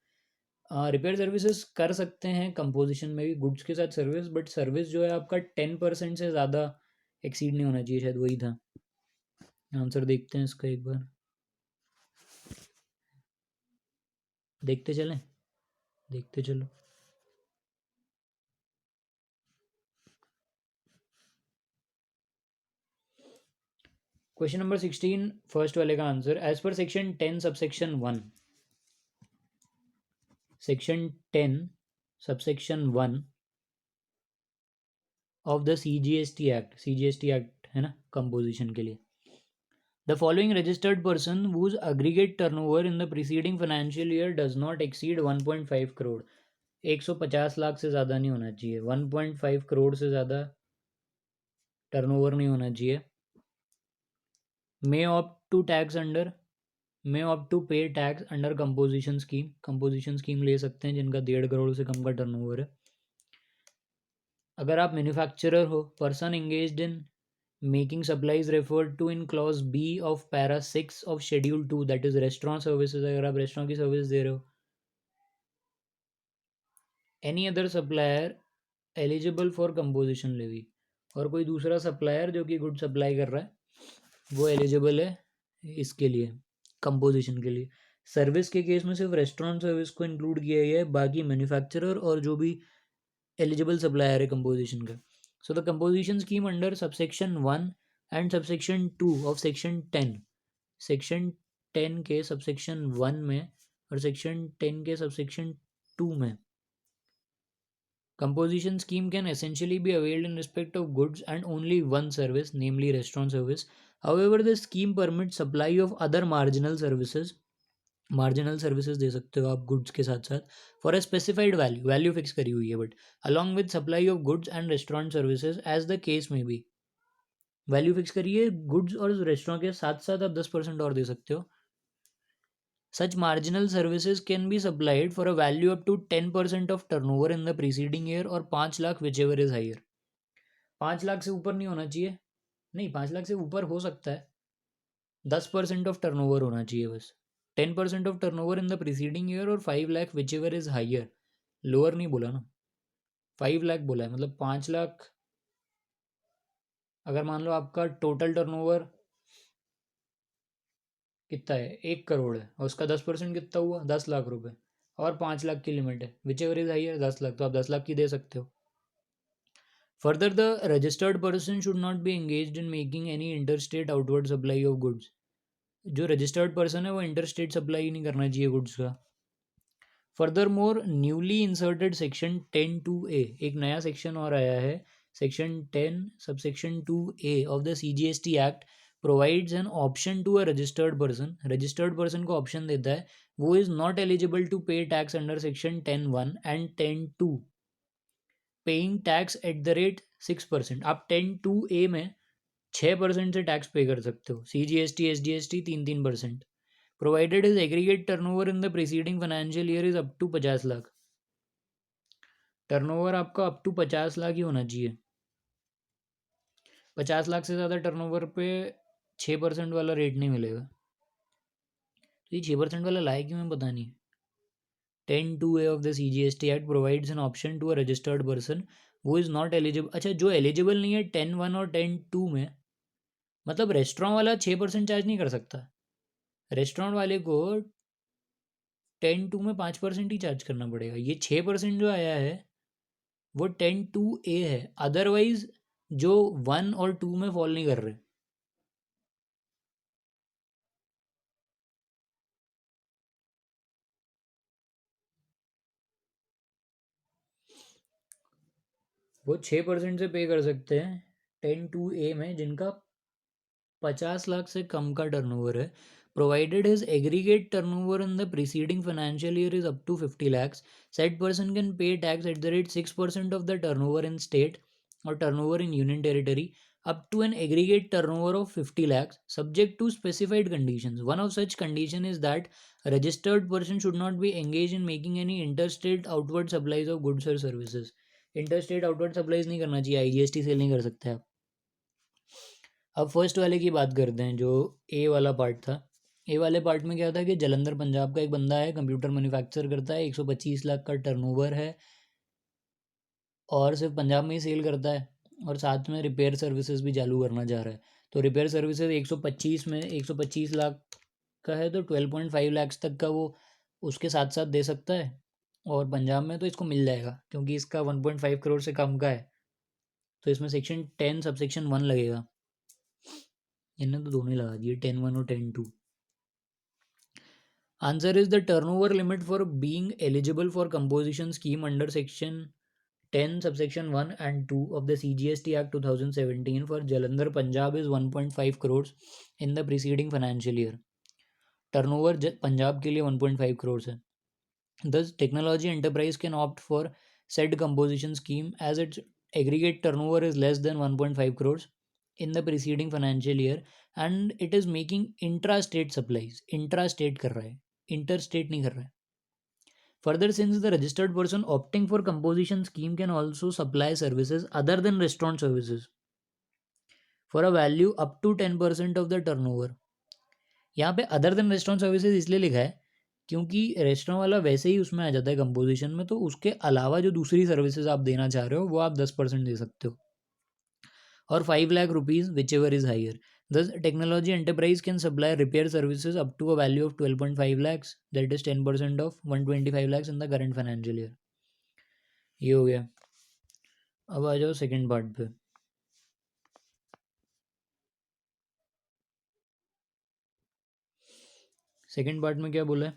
Repair services कर सकते हैं composition में भी गुड्स के साथ सर्विस, बट सर्विस जो है आपका 10% से ज़्यादा एक्सीड नहीं होना चाहिए. शायद वही था आंसर. देखते हैं इसका एक बार, देखते चलें, देखते चलो. क्वेश्चन नंबर 16 फर्स्ट वाले का answer. As per section 10 subsection 1, section 10 subsection 1 of the CGST act, CGST act है ना कंपोजिशन के लिए. The following registered person whose aggregate turnover in the preceding financial year does not exceed 1.5 crore. 150 lakh से ज़्यादा नहीं होना चाहिए, 1.5 करोड़ से ज़्यादा टर्नओवर नहीं होना चाहिए. may opt to tax under, may opt to pay tax under composition scheme. Composition scheme ले सकते हैं जिनका 1.5 करोड़ से कम का टर्नओवर है. अगर आप मैन्युफैक्चरर हो, person engaged in making supplies referred to in clause B of para 6 of schedule 2, that is restaurant services. अगर आप रेस्टोरेंट की सर्विस दे रहे हो. Any other supplier eligible for composition levy, और कोई दूसरा सप्लायर जो कि गुड सप्लाई कर रहा है वो एलिजिबल है इसके लिए, कंपोजिशन के लिए. सर्विस के केस में सिर्फ रेस्टोरेंट सर्विस को इंक्लूड किया गया है, बाकी मैन्युफैक्चरर और जो भी एलिजिबल सप्लायर है कंपोजिशन का. So the composition scheme under subsection 1 and subsection 2 of section 10, section 10 के सबसेक्शन 1 में और सेक्शन 10 के सबसेक्शन 2 में, composition scheme can essentially be availed in respect of goods and only one service, namely restaurant service. However, the scheme permits supply of other marginal services. Marginal services दे सकते हो आप goods के साथ साथ for a specified value, value fix करी हुई है, but along with supply of goods and restaurant services as the case में भी. वैल्यू फिक्स करिए गुड्स और रेस्टोरेंट के साथ साथ आप 10% और दे सकते हो. Such marginal services can be supplied for a value up to 10% of turnover in the preceding year और 5 lakh whichever is higher. 5 lakh से ऊपर नहीं होना चाहिए, नहीं 5 लाख से ऊपर हो सकता है, 10% ऑफ टर्नओवर होना चाहिए बस. 10% of turnover in the preceding year और 5 lakh whichever is higher. Lower नहीं बोला ना, 5 लाख बोला है, मतलब 5 लाख. अगर मान लो आपका टोटल टर्नओवर कितना है, 1 करोड़ है, और उसका 10% कितना हुआ 10 लाख रुपए, और 5 लाख की लिमिट है, which ever is higher 10 lakh, तो आप 10 लाख की दे सकते हो. Further the registered person should not be engaged in making any inter state outward supply of goods. जो रजिस्टर्ड पर्सन है वो इंटर स्टेट सप्लाई नहीं करना चाहिए गुड्स का. Furthermore newly inserted section 10(2)(a), एक नया सेक्शन और आया है, section 10 subsection 2(a) of the CGST act provides an option to a registered person. Registered person को ऑप्शन देता है, वो is not eligible to pay tax under section 10(1) and 10(2), paying tax at the rate 6%. आप 10(2)(a) में 6% से tax पे कर सकते हो। CGST SGST 3-3%। Provided is aggregate turnover in the preceding financial year is up to 50 lakh. Turnover आपका up to 50 lakh ही होना चाहिए। 50 लाख से ज़्यादा टर्नओवर पे 6% वाला रेट नहीं मिलेगा। तो ये 6% वाला लाए क्यों है पता नहीं। 10(2)(a) of the CGST Act provides an option to a registered person who is not eligible। अच्छा, जो एलिजिबल नहीं है 10(1) और 10(2) में, मतलब रेस्टोरेंट वाला 6% चार्ज नहीं कर सकता। रेस्टोरेंट वाले को 10(2) में 5% ही चार्ज करना पड़ेगा। ये 6% जो आया है वो 10(2)(a) है, अदरवाइज जो 1 और 2 में फॉल नहीं कर रहे। वो 6% से पे कर सकते हैं 10(2)(a) में, जिनका 50 लाख से कम का टर्नओवर है। Provided his aggregate turnover in the preceding financial year is up to 50 lakhs, said person can pay tax at the rate 6% of the turnover in state or turnover in union territory up to an aggregate turnover of 50 lakhs subject to specified conditions. One of such condition is that a registered person should not be engaged in making any interstate outward supplies of goods or services. interstate outward supplies नहीं करना चाहिए, IGST cell नहीं कर सकते आप। अब first वाले की बात करते हैं, जो ए वाला पार्ट था। ए वाले पार्ट में क्या था कि जलंधर पंजाब का एक बंदा है, कंप्यूटर मैन्युफैक्चर करता है, 125 लाख का टर्नओवर है और सिर्फ पंजाब में ही सेल करता है, और साथ में रिपेयर सर्विसेज भी चालू करना चाह रहा है। तो रिपेयर सर्विसेज 125 में 125 लाख का है तो 12.5 लाख तक का वो उसके साथ साथ दे सकता है। और पंजाब में तो इसको मिल जाएगा क्योंकि इसका 1.5 करोड़ से कम का है, तो इसमें सेक्शन 10 सबसेक्शन 1 लगेगा। इन्हें तो दोनों ही लगा दिए, 10(1) और 10(2). Answer is the turnover limit for being eligible for composition scheme under section 10 subsection 1 and 2 of the CGST Act 2017 for Jalandhar Punjab is 1.5 crores in the preceding financial year. Turnover Punjab के लिए 1.5 करोड़ है। Thus, technology enterprise can opt for said composition scheme as its aggregate turnover is less than 1.5 crores in the preceding financial year and it is making intra-state supplies। intra-state कर रहा है, interstate नहीं कर रहा है। Further, since the registered person opting for composition scheme can also supply services other than restaurant services for a value up to 10% of the turnover। यहाँ पे other than restaurant services इसलिए लिखा है क्योंकि रेस्टोरेंट वाला वैसे ही उसमें आ जाता है कंपोजिशन में, तो उसके अलावा जो दूसरी सर्विसेज आप देना चाह रहे हो वो आप 10% दे सकते हो। और 5 lakh rupees whichever is higher. Thus, technology enterprise can supply repair services up to a value of 12.5 lakhs, that is 10% of 125 lakhs in the current financial year। ये हो गया। अब आ जाओ सेकेंड पार्ट पे। सेकेंड पार्ट में क्या बोला है?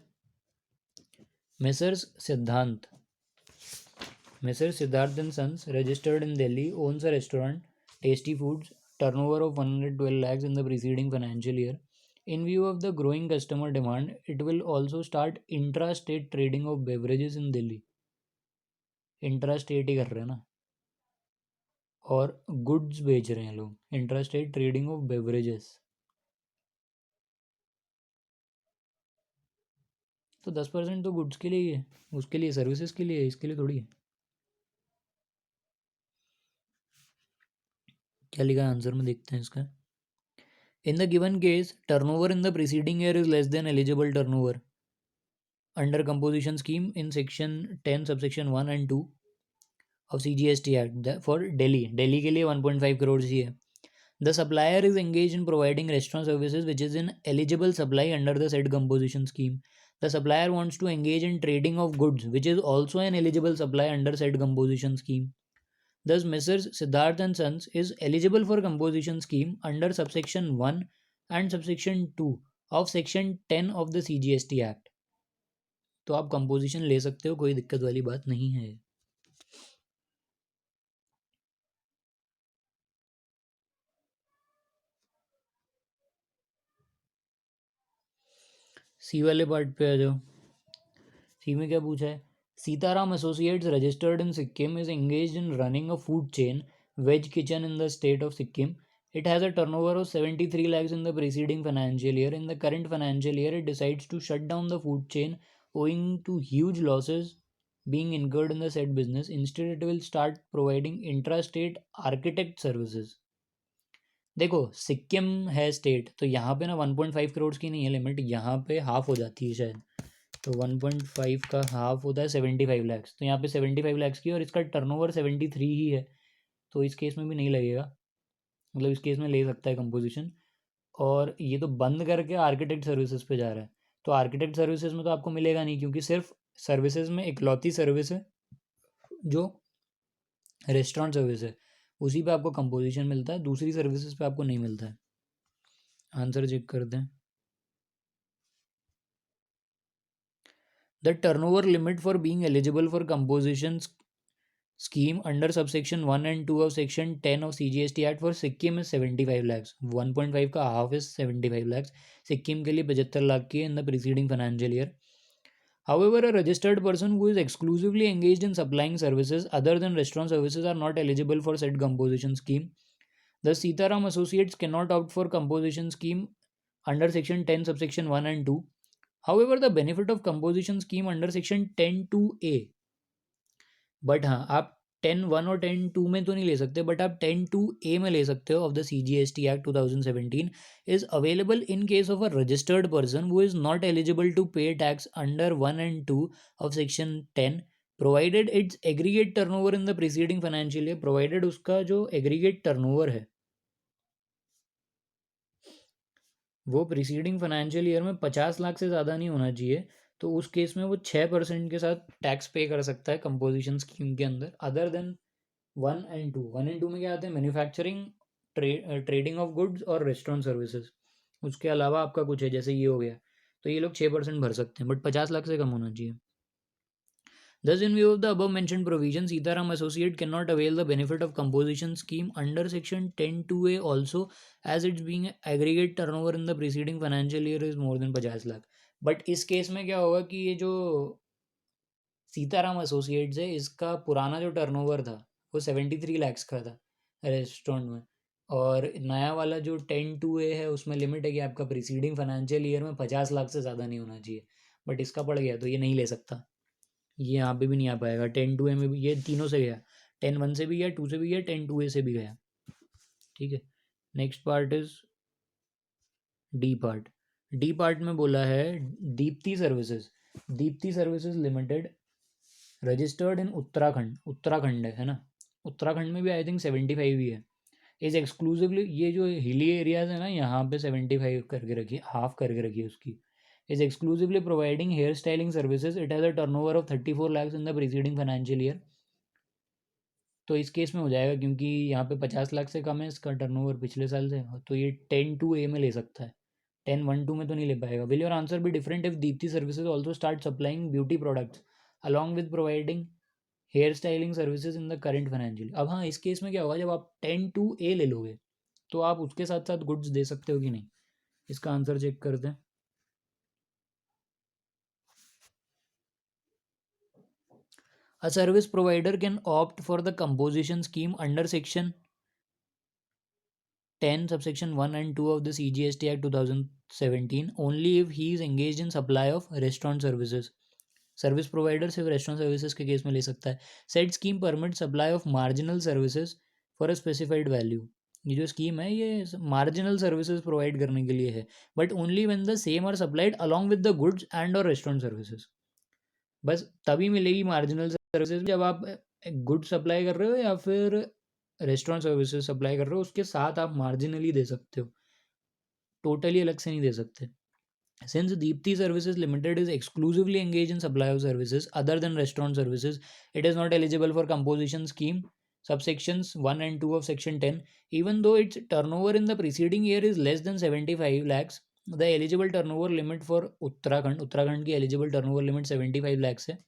मेसर्स सिद्धांत Siddharth and Sons, registered in Delhi, owns a restaurant, Tasty Foods, turnover of 112 lakhs in the preceding financial year. In view of the growing customer demand, it will also start intra-state trading of beverages in Delhi। Intrastate ही कर रहे हैं ना, और goods बेच रहे हैं लोग। इंट्रा-स्टेट ट्रेडिंग ऑफ बेवरेजेस, तो 10% तो गुड्स के लिए ही है, उसके लिए सर्विसेज के लिए है, इसके लिए थोड़ी है। क्या लिखा है आंसर में, देखते हैं इसका। In the given case, turnover in the preceding year is less than eligible turnover under composition scheme in section 10 subsection 1 and 2 of CGST Act for Delhi के लिए 1.5 crores ही है। The supplier is engaged in providing restaurant services which is in eligible supply under the said composition scheme. The supplier wants to engage in trading of goods which is also an eligible supply under said composition scheme. Thus, Messrs. Siddharth and Sons is eligible for composition scheme under subsection 1 and subsection 2 of section 10 of the CGST Act। तो आप composition ले सकते हो, कोई दिक्कत वाली बात नहीं है। सी वाले पार्ट पे आ जाओ। सी में क्या पूछा है? Sitaram associates registered in Sikkim is engage in running a food chain veg kitchen in the state of Sikkim It has a turnover of 73 lakhs in the preceding financial year. In the current financial year, it decides to shut down the food chain owing to huge losses being incurred in the said business. Instead, it will start providing intrastate architect services. देखो, सिक्किम है state, तो यहाँ पे ना 1.5 करोड़ की नहीं है limit, यहाँ पे हाफ हो जाती है शायद। तो 1.5 का हाफ होता है 75 लैक्स, तो यहाँ पे 75 लैक्स की, और इसका टर्नओवर 73 ही है, तो इस केस में भी नहीं लगेगा, मतलब इस केस में ले सकता है कंपोजिशन। और ये तो बंद करके आर्किटेक्ट सर्विसेज पे जा रहा है, तो आर्किटेक्ट सर्विसेज में तो आपको मिलेगा नहीं, क्योंकि सिर्फ सर्विसेज में इकलौती सर्विस है जो रेस्टोरेंट सर्विस है, उसी पे आपको कंपोजिशन मिलता है, दूसरी सर्विसेज पे आपको नहीं मिलता है। आंसर चेक करते हैं। The turnover limit for being eligible for composition scheme under subsection 1 and 2 of section 10 of CGST Act for Sikkim is 75 lakhs. 1.5 का half is 75 lakhs. सिक्किम के लिए 75 लाख की in the preceding financial year. However, a registered person who is exclusively engaged in supplying services other than restaurant services are not eligible for said composition scheme. The Sitaram Associates cannot opt for composition scheme under section 10 subsection 1 and 2. However, the benefit of composition scheme under section 10(2)(a), but हाँ, आप 10(1) और 10(2) में तो नहीं ले सकते, but आप 10(2)(a) में ले सकते हो of the CGST Act 2017 is available in case of a registered person who is not eligible to pay tax under 1 and 2 of section 10 provided its aggregate turnover in the preceding financial year, provided उसका जो aggregate turnover है वो preceding financial year में 50 लाख से ज़्यादा नहीं होना चाहिए, तो उस केस में वो 6% के साथ टैक्स पे कर सकता है कंपोजिशन स्कीम के अंदर, अदर देन 1 and 2। 1 and 2 में क्या आते हैं, मैन्युफैक्चरिंग, ट्रेडिंग ऑफ गुड्स और रेस्टोरेंट सर्विसेज। उसके अलावा आपका कुछ है, जैसे ये हो गया, तो ये लोग 6% भर सकते हैं, बट 50 लाख से कम होना चाहिए। Thus, in view of the above mentioned provisions, Sitaram Associate cannot avail the benefit of composition scheme under section 10(2)(a) also, as its being aggregate turnover in the preceding financial year is more than 50 lakh. But इस case में क्या होगा कि ये जो Sitaram associates है, इसका पुराना जो टर्नओवर था वो 73 लैक्स का था रेस्टोरेंट में, और नया वाला जो 10(2)(a) है उसमें लिमिट है कि आपका प्रीसीडिंग फाइनेंशियल ईयर में 50 लाख से ज़्यादा नहीं होना चाहिए, बट इसका पड़ गया तो ये नहीं ले सकता, ये यहाँ पे भी नहीं आ पाएगा। 10(2)(a) में भी ये तीनों से गया, 10(1) से भी गया, 2 से भी गया, 10(2)(a) से भी गया। ठीक है, next part is D part. D part में बोला है Deepti services, Deepti services limited registered in Uttarakhand, Uttarakhand है ना, उत्तराखंड में भी आई थिंक 75 ही है, इज एक्सक्लूसिवली, ये जो हिली एरियाज है ना यहाँ पे 75 करके रखी, हाफ करके रखी है उसकी, is exclusively providing hair styling services. It has a turnover of 34 lakhs in the preceding financial year. तो इस केस में हो जाएगा क्योंकि यहाँ पे 50 लाख से कम है इसका टर्नओवर पिछले साल से, तो ये 10(2)(a) में ले सकता है, 10(1)(2) में तो नहीं ले पाएगा। Will your answer be different if Deepti services also start supplying beauty products along with providing hair styling services in the current financial. अब हाँ, इस केस में क्या होगा, जब आप 10(2)(a) ले लोगे तो आप उसके साथ साथ गुड्स दे सकते हो कि नहीं, इसका आंसर चेक करते हैं। A service provider can opt for the composition scheme under section 10 subsection 1 and 2 of the CGST Act 2017 only if he is engaged in supply of restaurant services. Service provider सिर्फ restaurant services के case में ले सकता है। Set scheme permit supply of marginal services for a specified value. ये जो scheme है ये मार्जिनल सर्विसेज प्रोवाइड करने के लिए है, but only when the same are supplied along with the goods and और रेस्टोरेंट सर्विसेज। बस तभी मिलेगी मार्जिनल सर्विसेज जब आप गुड सप्लाई कर रहे हो या फिर रेस्टोरेंट सर्विसेज सप्लाई कर रहे हो, उसके साथ आप मार्जिनली दे सकते हो, टोटली अलग से नहीं दे सकते। Since Deepthi Services Limited is exclusively engaged in supply of services other than restaurant services, it is not eligible for composition scheme subsections 1 and 2 of section 10. Even though its turnover in the preceding year is less than 75 lakhs, the eligible turnover limit for Uttarakhand की eligible turnover limit 75 lakhs है।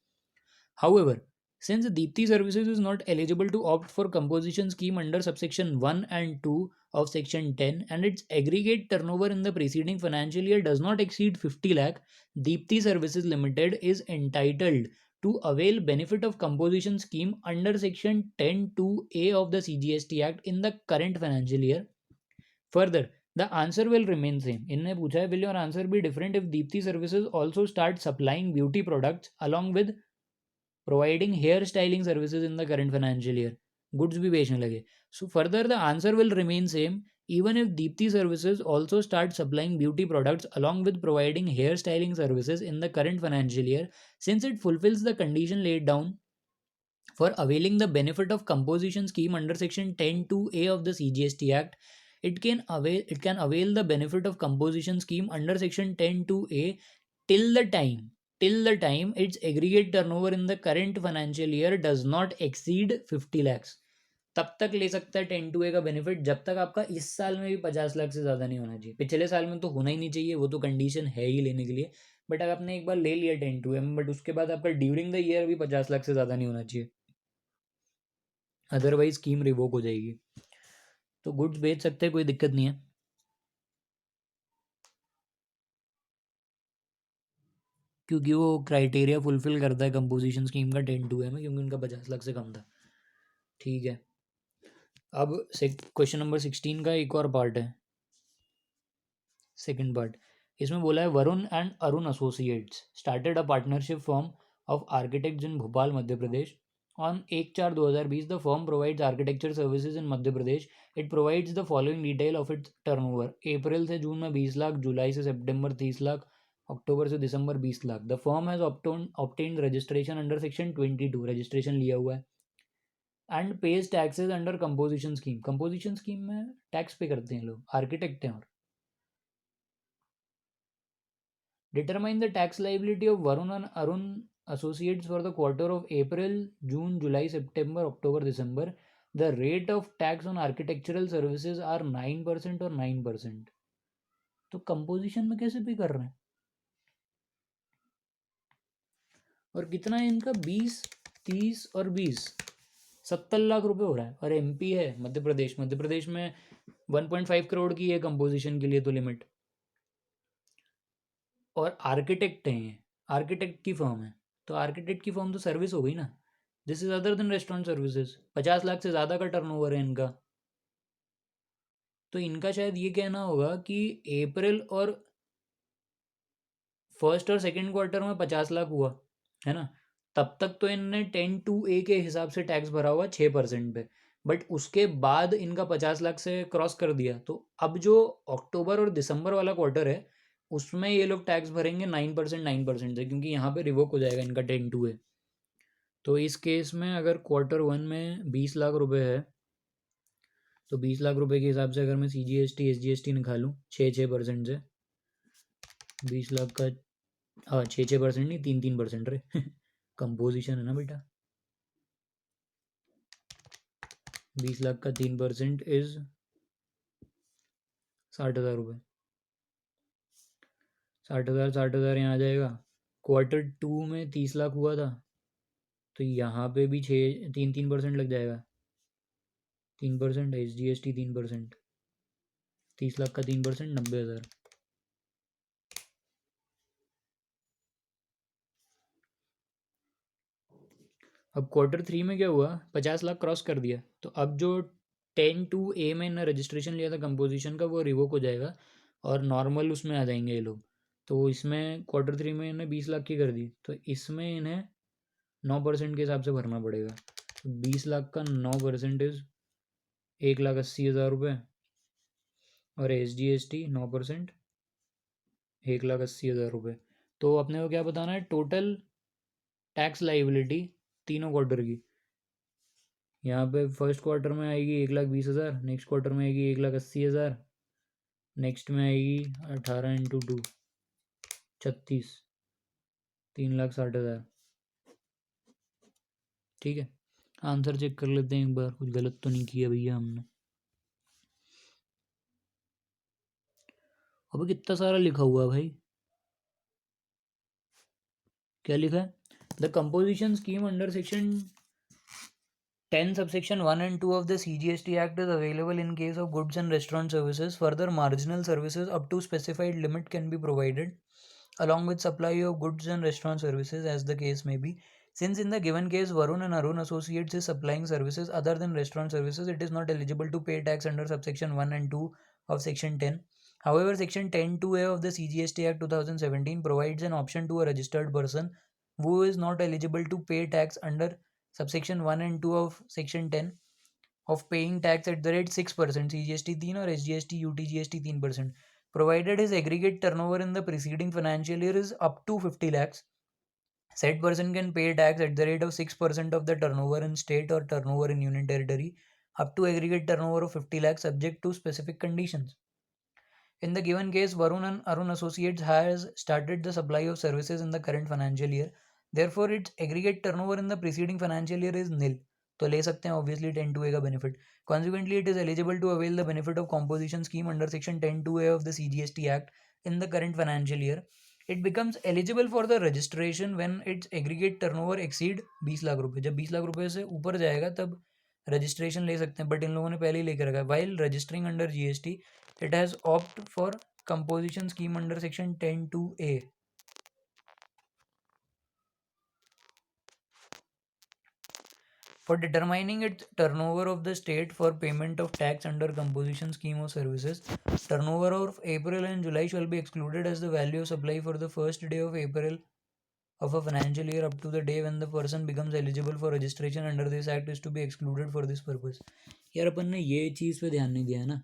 However, since Deepthi Services is not eligible to opt for composition scheme under subsection 1 and 2 of section 10 and its aggregate turnover in the preceding financial year does not exceed 50 lakh, Deepthi Services Limited is entitled to avail benefit of composition scheme under section 10(2)(a) of the CGST Act in the current financial year. Further, the answer will remain same. इनने पूछा है will your answer be different if Deepti Services also start supplying beauty products along with providing hair styling services in the current financial year? Goods भी बेचने लगे. So further the answer will remain same even if Deepti Services also start supplying beauty products along with providing hair styling services in the current financial year, since it fulfills the condition laid down for availing the benefit of composition scheme under section 10(2)(a) of the CGST Act. It can avail the benefit of composition scheme under section 10(2)(a) till the time its aggregate turnover in the current financial year does not exceed 50 lakhs. तब तक ले सकता है 10(2)(a) का benefit जब तक आपका इस साल में भी 50 लाख से ज़्यादा नहीं होना चाहिए. पिछले साल में तो होना ही नहीं चाहिए, वो तो कंडीशन है ही लेने के लिए. बट अगर आपने एक बार ले लिया 10(2)(a) में, बट उसके बाद आपका ड्यूरिंग द ईयर भी 50 लाख से ज़्यादा नहीं होना चाहिए, अदरवाइज स्कीम रिवोक हो जाएगी. तो गुड्स बेच सकते हैं, कोई दिक्कत नहीं है, क्योंकि वो क्राइटेरिया फुलफिल करता है कंपोजिशन स्कीम का 10(2)(a) में, क्योंकि उनका 50 लाख से कम था. ठीक है. अब क्वेश्चन नंबर 16 का एक और पार्ट है, सेकंड पार्ट. इसमें बोला है Varun and Arun associates started a partnership form of architects in Bhopal Madhya Pradesh. On 1/4/2020, the firm provides architecture services in Madhya Pradesh. It provides the following detail of its turnover. अप्रैल से जून में 20 लाख, जुलाई से सितंबर 30 लाख, अक्टूबर से दिसंबर 20 lakh. The firm has obtained registration under section 22, registration लिया हुआ है. And page taxes under composition scheme. Composition scheme में tax पे करते हैं लोग, आर्किटेक्ट हैं. और determine the tax liability of Varun and Arun associates for the quarter of April, June, July, September, October, December. The rate of tax on architectural services are 9% और 9%. तो composition में कैसे पे कर रहे हैं? और कितना है इनका? 20, 30 और 20, 70 लाख रुपए हो रहा है. और एमपी है मध्य प्रदेश. मध्य प्रदेश में 1.5 करोड़ की है कंपोजिशन के लिए तो लिमिट. और आर्किटेक्ट हैं, आर्किटेक्ट की फर्म है, तो आर्किटेक्ट की फर्म तो सर्विस हो गई ना. This is other than restaurant services. 50 lakh से ज़्यादा का टर्नओवर है इनका. तो इनका शायद ये कहना होगा कि अप्रैल और फर्स्ट और सेकंड क्वार्टर में 50 लाख हुआ है ना, तब तक तो इनने 10(2)(a) के हिसाब से टैक्स भरा हुआ 6% पे. बट उसके बाद इनका 50 लाख से क्रॉस कर दिया, तो अब जो अक्टूबर और दिसंबर वाला क्वार्टर है उसमें ये लोग टैक्स भरेंगे 9% से, क्योंकि यहाँ पे रिवोक हो जाएगा इनका 10(2)(a). तो इस केस में अगर क्वार्टर 1 में 20 लाख रुपए है, तो 20 लाख रुपए के हिसाब से अगर मैं CGST SGST निकालूँ 6% से, 20 लाख का, हाँ 6% नहीं 3% रे कंपोजिशन है ना बेटा. 20 लाख का 3% इज 60,000 रुपये. 60,000 यहाँ आ जाएगा. क्वार्टर 2 में 30 लाख हुआ था, तो यहाँ पे भी 3% लग जाएगा. 3% SGST 3%, 30 लाख का 3% 90,000. अब क्वार्टर 3 में क्या हुआ, 50 लाख क्रॉस कर दिया, तो अब जो 10(2)(a) में इन्हें रजिस्ट्रेशन लिया था कंपोजिशन का, वो रिवोक हो जाएगा और नॉर्मल उसमें आ जाएंगे ये लोग. तो इसमें क्वार्टर 3 में इन्हें 20 लाख की कर दी, तो इसमें इन्हें 9% के हिसाब से भरना पड़ेगा. 20 लाख का 9% इज 1,80,000 रुपये, और SGST 9% 1,80,000 रुपये. तो अपने को क्या बताना है, टोटल टैक्स लाइबिलिटी तीनों क्वार्टर की. यहाँ पे फर्स्ट क्वार्टर में आएगी 1,20,000, नेक्स्ट क्वार्टर में आएगी 1,80,000, नेक्स्ट में आएगी 18 × 2 36, 3,60,000. ठीक है. आंसर चेक कर लेते हैं एक बार, कुछ गलत तो नहीं किया भैया हमने. अबे कितना सारा लिखा हुआ है भाई, क्या लिखा है? The composition scheme under section 10 subsection 1 and 2 of the CGST Act is available in case of goods and restaurant services. Further, marginal services up to specified limit can be provided along with supply of goods and restaurant services as the case may be. Since in the given case Varun and Arun Associates is supplying services other than restaurant services, it is not eligible to pay tax under subsection 1 and 2 of Section 10. However, Section 10(2)(a) of the CGST Act 2017 provides an option to a registered person who is not eligible to pay tax under subsection 1 and 2 of Section 10 of paying tax at the rate 6%, CGST 3 or SGST UTGST 3%, provided his aggregate turnover in the preceding financial year is up to 50 lakhs. Said person can pay tax at the rate of 6% of the turnover in state or turnover in union territory up to aggregate turnover of 50 lakhs subject to specific conditions. In the given case, Varun and Arun Associates has started the supply of services in the current financial year. Therefore, its aggregate turnover in the preceding financial year is nil. तो ले सकते हैं obviously 10(2)(a का benefit. Consequently, it is eligible to avail the benefit of composition scheme under section 10(2)(a of the CGST Act in the current financial year. It becomes eligible for the registration when its aggregate turnover exceed 20 lakh रुपए. जब 20 लाख रुपए से ऊपर जाएगा तब registration ले सकते हैं, बट इन लोगों ने पहले ही लेकर रखा है. While registering under GST, it has opted for composition scheme under section 10(2)(a. For determining its turnover of the state for payment of tax under composition scheme of services, turnover of April and July shall be excluded as the value of supply for the first day of April of a financial year up to the day when the person becomes eligible for registration under this act is to be excluded for this purpose. यार अपन ने ये चीज़ पे ध्यान नहीं दिया है ना,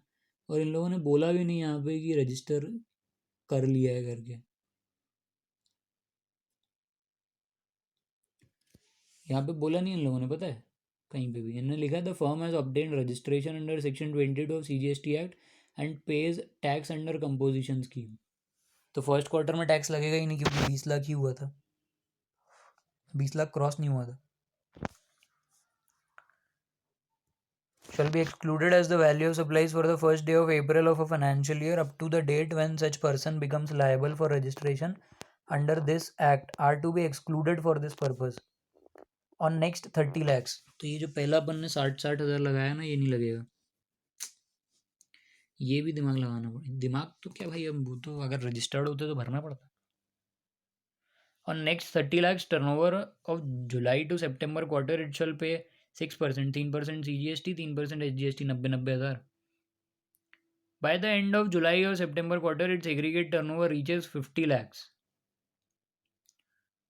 और इन लोगों ने बोला भी नहीं यहाँ पे कि रजिस्टर कर लिया है करके. यहाँ पे बोला नहीं इन लोगों ने, पता है कहीं पे भी इन्होंने लिखा the firm has obtained registration under section 22 of CGST act and page tax under composition scheme. तो फर्स्ट क्वार्टर में टैक्स लगेगा ही नहीं क्योंकि 20 लाख ही हुआ था, 20 लाख क्रॉस नहीं हुआ था. Shall be excluded as the value of supplies for the first day of April of a financial year up to the date when such person becomes liable for registration under this act are to be excluded for this purpose on next 30 lakhs. तो ये जो पहला अपन ने 60 हज़ार लगाया ना, ये नहीं लगेगा. ये भी दिमाग लगाना पड़ेगा. दिमाग तो क्या भाई, अब वो तो अगर रजिस्टर्ड होते तो भरना पड़ता. On next 30 lakhs turnover of July to September quarter, it shall pay 6%, 3% CGST, 3% SGST, 90,000. By the end of July or September quarter, its aggregate turnover reaches 50 lakhs.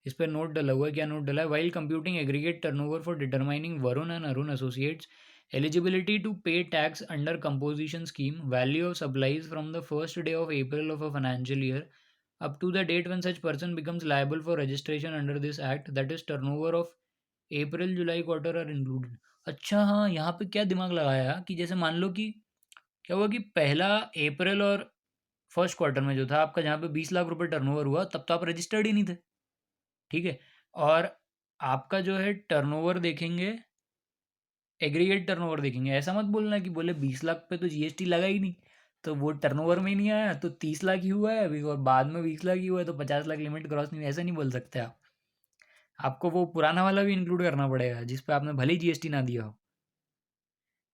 इस पर नोट डला हुआ है. क्या नोट डला है? While computing aggregate turnover for determining Varun and Arun Associates eligibility to pay tax under composition scheme, value of supplies from the first day of April of a financial year up to the date when such person becomes liable for registration under this act, that is turnover of April July quarter are included. अच्छा हाँ, यहाँ पे क्या दिमाग लगाया कि जैसे मान लो कि क्या हुआ कि पहला अप्रैल और फर्स्ट क्वार्टर में जो था आपका, जहाँ पे 20 लाख रुपए टर्नओवर हुआ, तब तो आप रजिस्टर्ड ही नहीं थे. ठीक है, और आपका जो है टर्नओवर देखेंगे, एग्रीगेट टर्नओवर देखेंगे. ऐसा मत बोलना कि बोले 20 लाख पे तो GST लगा ही नहीं, तो वो टर्नओवर में ही नहीं आया तो 30 लाख ही हुआ है अभी, और बाद में 20 लाख ही हुआ है तो 50 लाख लिमिट क्रॉस नहीं. ऐसा नहीं बोल सकते आप. आपको वो पुराना वाला भी इंक्लूड करना पड़ेगा जिस पे आपने भले ही GST ना दिया हो.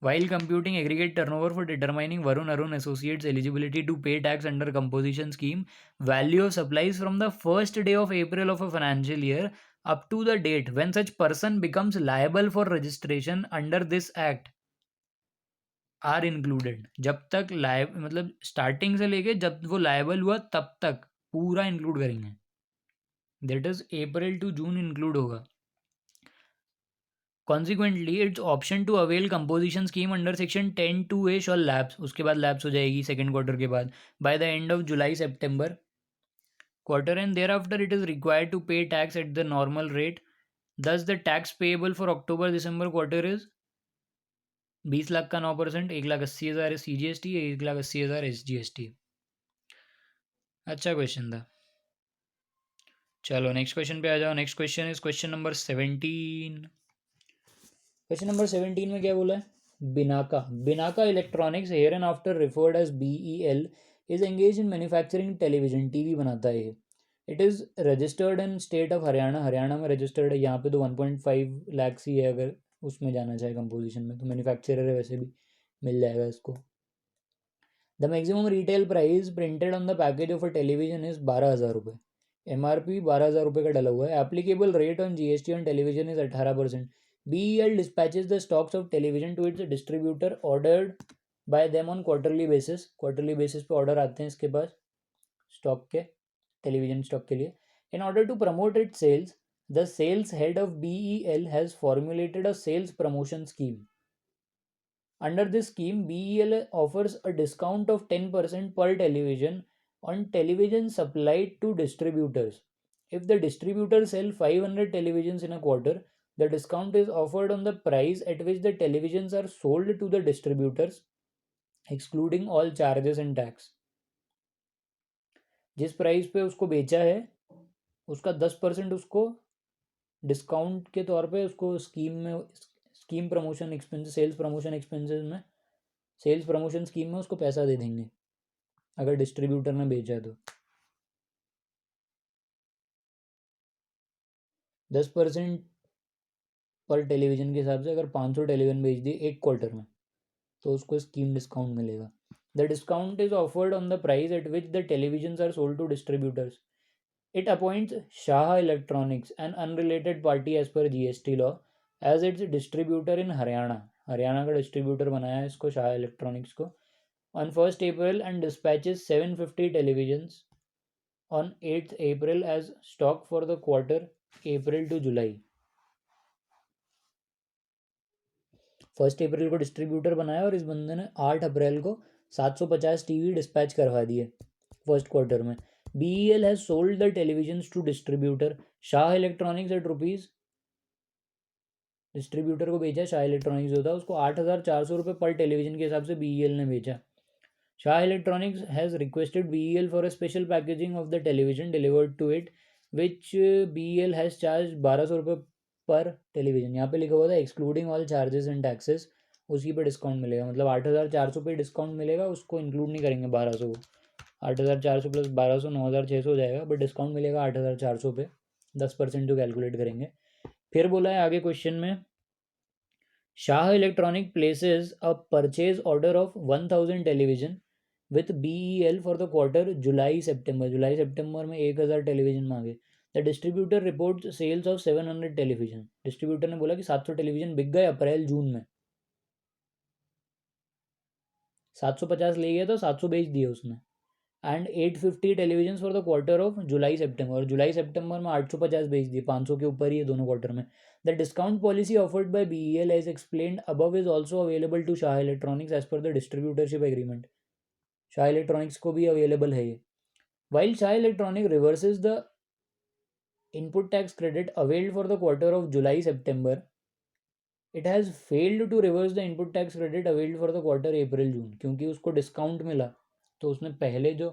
While computing aggregate turnover for determining Varun Arun Associates eligibility to pay tax under composition scheme, value of supplies from the first day of April of a financial year up to the date when such person becomes liable for registration under this act are included. जब तक मतलब starting से लेके जब वो liable हुआ तब तक पूरा इंक्लूड करेंगे. That is April to June include होगा. Consequently, its option to avail composition scheme under section 10(2)(a) shall lapse. उसके बाद lapse हो जाएगी सेकेंड क्वार्टर के बाद by the end of July September quarter, and thereafter it is required to pay tax at the normal rate. Thus the tax payable for October December quarter is 20 lakh का 9%, 1,80,000 CGST, 1,80,000 SGST. अच्छा question था. चलो next question पे आ जाओ. Next question is question number 17. Question number 17 में क्या बोला है? Binaca electronics, hereinafter referred as BEL, is engage in manufacturing television, TV बनाता है ये. It is registered in state of Haryana में रजिस्टर्ड है. यहाँ पे तो 1.5 लाख ही है अगर उसमें जाना चाहे कंपोजिशन में, तो मैन्युफैक्चरर है वैसे भी, मिल जाएगा इसको. The maximum retail price printed on the package of a television is 12,000 रुपये. MRP 12,000 रुपये का डला हुआ है. Applicable rate on GST on television is 18%. BEL dispatches the stocks of television to its distributor ordered by them on quarterly basis पे order आते हैं इसके पास स्टॉक के, टेलीविजन स्टॉक के लिए. In order to promote it sales, the sales head of BEL has formulated a sales promotion scheme. Under this scheme, BEL offers a discount of 10% per television on television supplied to distributors. If the distributors sell 500 televisions in a quarter, the discount is offered on the price at which the televisions are sold to the distributors, excluding all charges and tax. जिस price पे उसको बेचा है उसका 10% उसको discount के तौर पे उसको scheme promotion expenses sales promotion scheme में उसको पैसा दे देंगे अगर डिस्ट्रीब्यूटर ने बेचा तो. 10% पर टेलीविज़न के हिसाब से अगर 500 टेलीविज़न बेच दिए एक क्वार्टर में तो उसको स्कीम डिस्काउंट मिलेगा. The discount is offered on the price at which the televisions are sold to distributors. It appoints Shah Electronics an unrelated party as per GST law as its distributor in Haryana का distributor बनाया है इसको Shah Electronics को on 1st April and dispatches 750 televisions on 8th April as stock for the quarter April to July. 1st April को distributor बनाया और इस बंदे ने 8 अप्रैल को 750 टीवी डिस्पैच करवा दिए फर्स्ट क्वार्टर में. BEL has sold the televisions to distributor Shah electronics at rupees. Distributor को बेचा शाह इलेक्ट्रॉनिक्स होता है उसको 8,400 रुपये पर टेलीविजन के हिसाब से BEL ने बेचा. Shah Electronics has requested BEL for a special packaging of the television delivered to it, which BEL has charged 1200 रुपये पर टेलीविजन. यहाँ पे लिखा हुआ था excluding all charges and taxes, उसी पे डिस्काउंट मिलेगा. मतलब 8,400 पे डिस्काउंट मिलेगा, उसको इंक्लूड नहीं करेंगे 1200 को. 8,400 प्लस 1200 9,600 हो जाएगा, बट डिस्काउंट मिलेगा 8,400 पे 10% जो कैलकुलेट करेंगे. फिर बोला है आगे क्वेश्चन में Shah Electronic places a purchase order of 1000 television with BEL for the quarter July September में 1000 टेलीविजन मांगे. The distributor report sales of 700 television. Distributor ने बोला कि 700 टेलीविजन बिक गए अप्रैल जून में. 750 ले गया तो 700 बेच दिए उसने. And 850 television for the quarter of July September, और जुलाई सितंबर में 850 बेच दिए. 500 के ऊपर ही है दोनों क्वार्टर में. The discount policy offered by BEL as explained above is also available to Shah Electronics as per the distributorship agreement. Shah Electronics को भी अवेलेबल है ये. While Shah Electronic reverses the input tax credit availed for the quarter of July September, it has failed to reverse the input tax credit availed for the quarter April June. क्योंकि उसको discount मिला तो उसने पहले जो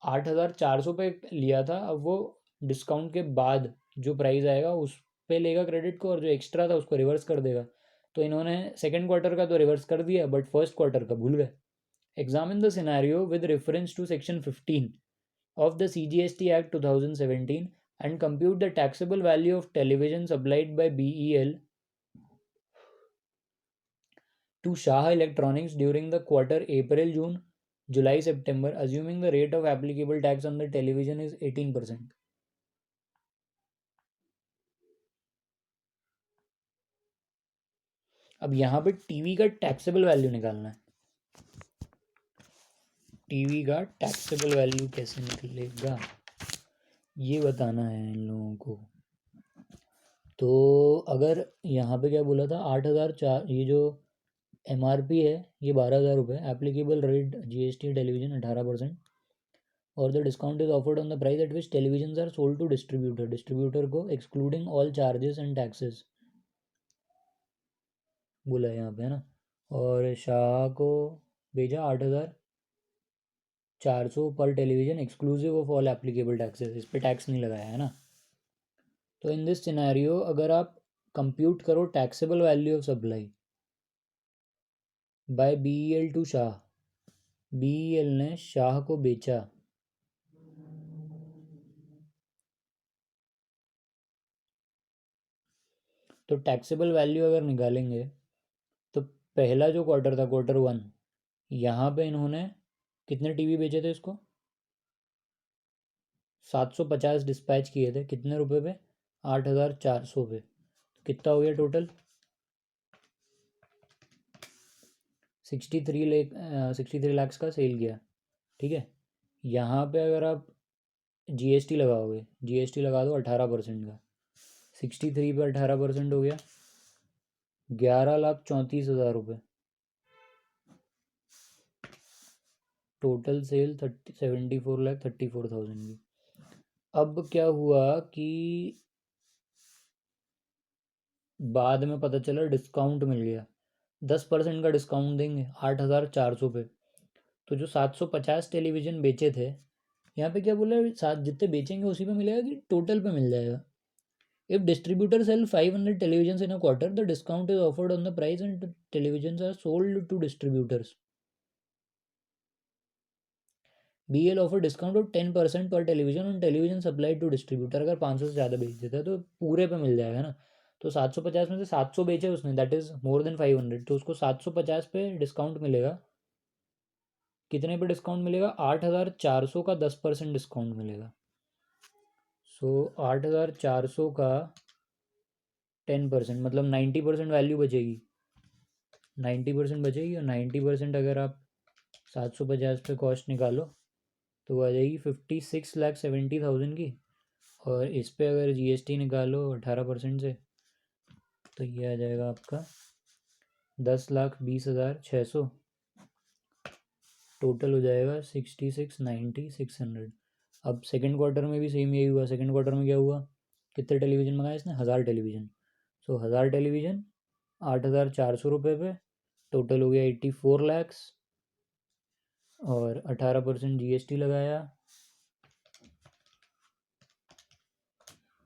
8,400 पे लिया था अब वो डिस्काउंट के बाद जो प्राइस आएगा उस पे लेगा क्रेडिट को, और जो एक्स्ट्रा था उसको रिवर्स कर देगा. तो इन्होंने सेकेंड क्वार्टर का तो रिवर्स कर दिया बट फर्स्ट क्वार्टर का भूल गए. Examine the scenario with reference to Section 15 of the CGST Act 2017 and compute the taxable value of television supplied by BEL to Shah Electronics during the quarter April, June, July, September, assuming the rate of applicable tax on the television is 18%. अब यहाँ पे TV का taxable value निकालना है. TV का taxable value कैसे निकलेगा ये बताना है इन लोगों को. तो अगर यहाँ पे क्या बोला था 8,004, ये जो MRP है ये 12,000 रुपये, एप्लीकेबल रेट GST टेलीविजन 18%, और the discount is offered on the price at which television are sold to distributor को excluding all charges and taxes बोला है यहाँ पे, है ना. और शाह को भेजा 8,400 पर television exclusive of all applicable taxes, इस पर टैक्स नहीं लगाया है ना. तो इन दिस सिनेरियो अगर आप कंप्यूट करो taxable value of supply by BEL to Shah, BEL ने शाह को बेचा तो टैक्सेबल वैल्यू अगर निकालेंगे तो पहला जो क्वार्टर था क्वार्टर 1, यहाँ पे इन्होंने कितने टीवी बेचे थे इसको 750 डिस्पैच किए थे. कितने रुपए पे 8,400 पे. कितना हो गया टोटल 63 लाख का सेल किया, ठीक है। यहाँ पे अगर आप जीएसटी लगाओगे, जीएसटी लगा दो 18% का, 63 पे 18% हो गया 11,34,000 रुपये। टोटल सेल 74,34,000 की। अब क्या हुआ कि बाद में पता चला डिस्काउंट मिल गया, 10% का डिस्काउंट देंगे 8,400 पे। तो जो 750 टेलीविज़न बेचे थे, यहाँ पे क्या बोला है, साथ जितने बेचेंगे उसी पे मिलेगा कि टोटल पे मिल जाएगा। If distributor sell 500 televisions in a quarter, the discount is offered on the price and the televisions are sold to distributors. BL offer discount of 10% पर television on television supply to distributor. अगर 500 से ज़्यादा बेच देता है तो पूरे पे मिल जाएगा ना। तो 750 में से 700 बेचे उसने, दैट इज़ मोर देन 500, तो उसको 750 पे डिस्काउंट मिलेगा। कितने पे डिस्काउंट मिलेगा? 8,400 का 10% डिस्काउंट मिलेगा। सो 8,400 का 10% मतलब 90% वैल्यू बचेगी, 90% बचेगी। और 90% अगर आप 750 पे कॉस्ट निकालो तो वो आ जाएगी 56,70,000 की। और इस पे अगर जीएसटी निकालो 18% से तो ये आ जाएगा आपका 10,20,600। टोटल हो जाएगा 66,90,600। अब सेकंड क्वार्टर में भी सेम यही हुआ। सेकंड क्वार्टर में क्या हुआ, कितने टेलीविज़न मंगाए इसने? 1,000 टेलीविज़न। सो 1,000 टेलीविज़न 8,400 रुपये पे, टोटल हो गया 84 लैक्स। और 18% जीएसटी लगाया,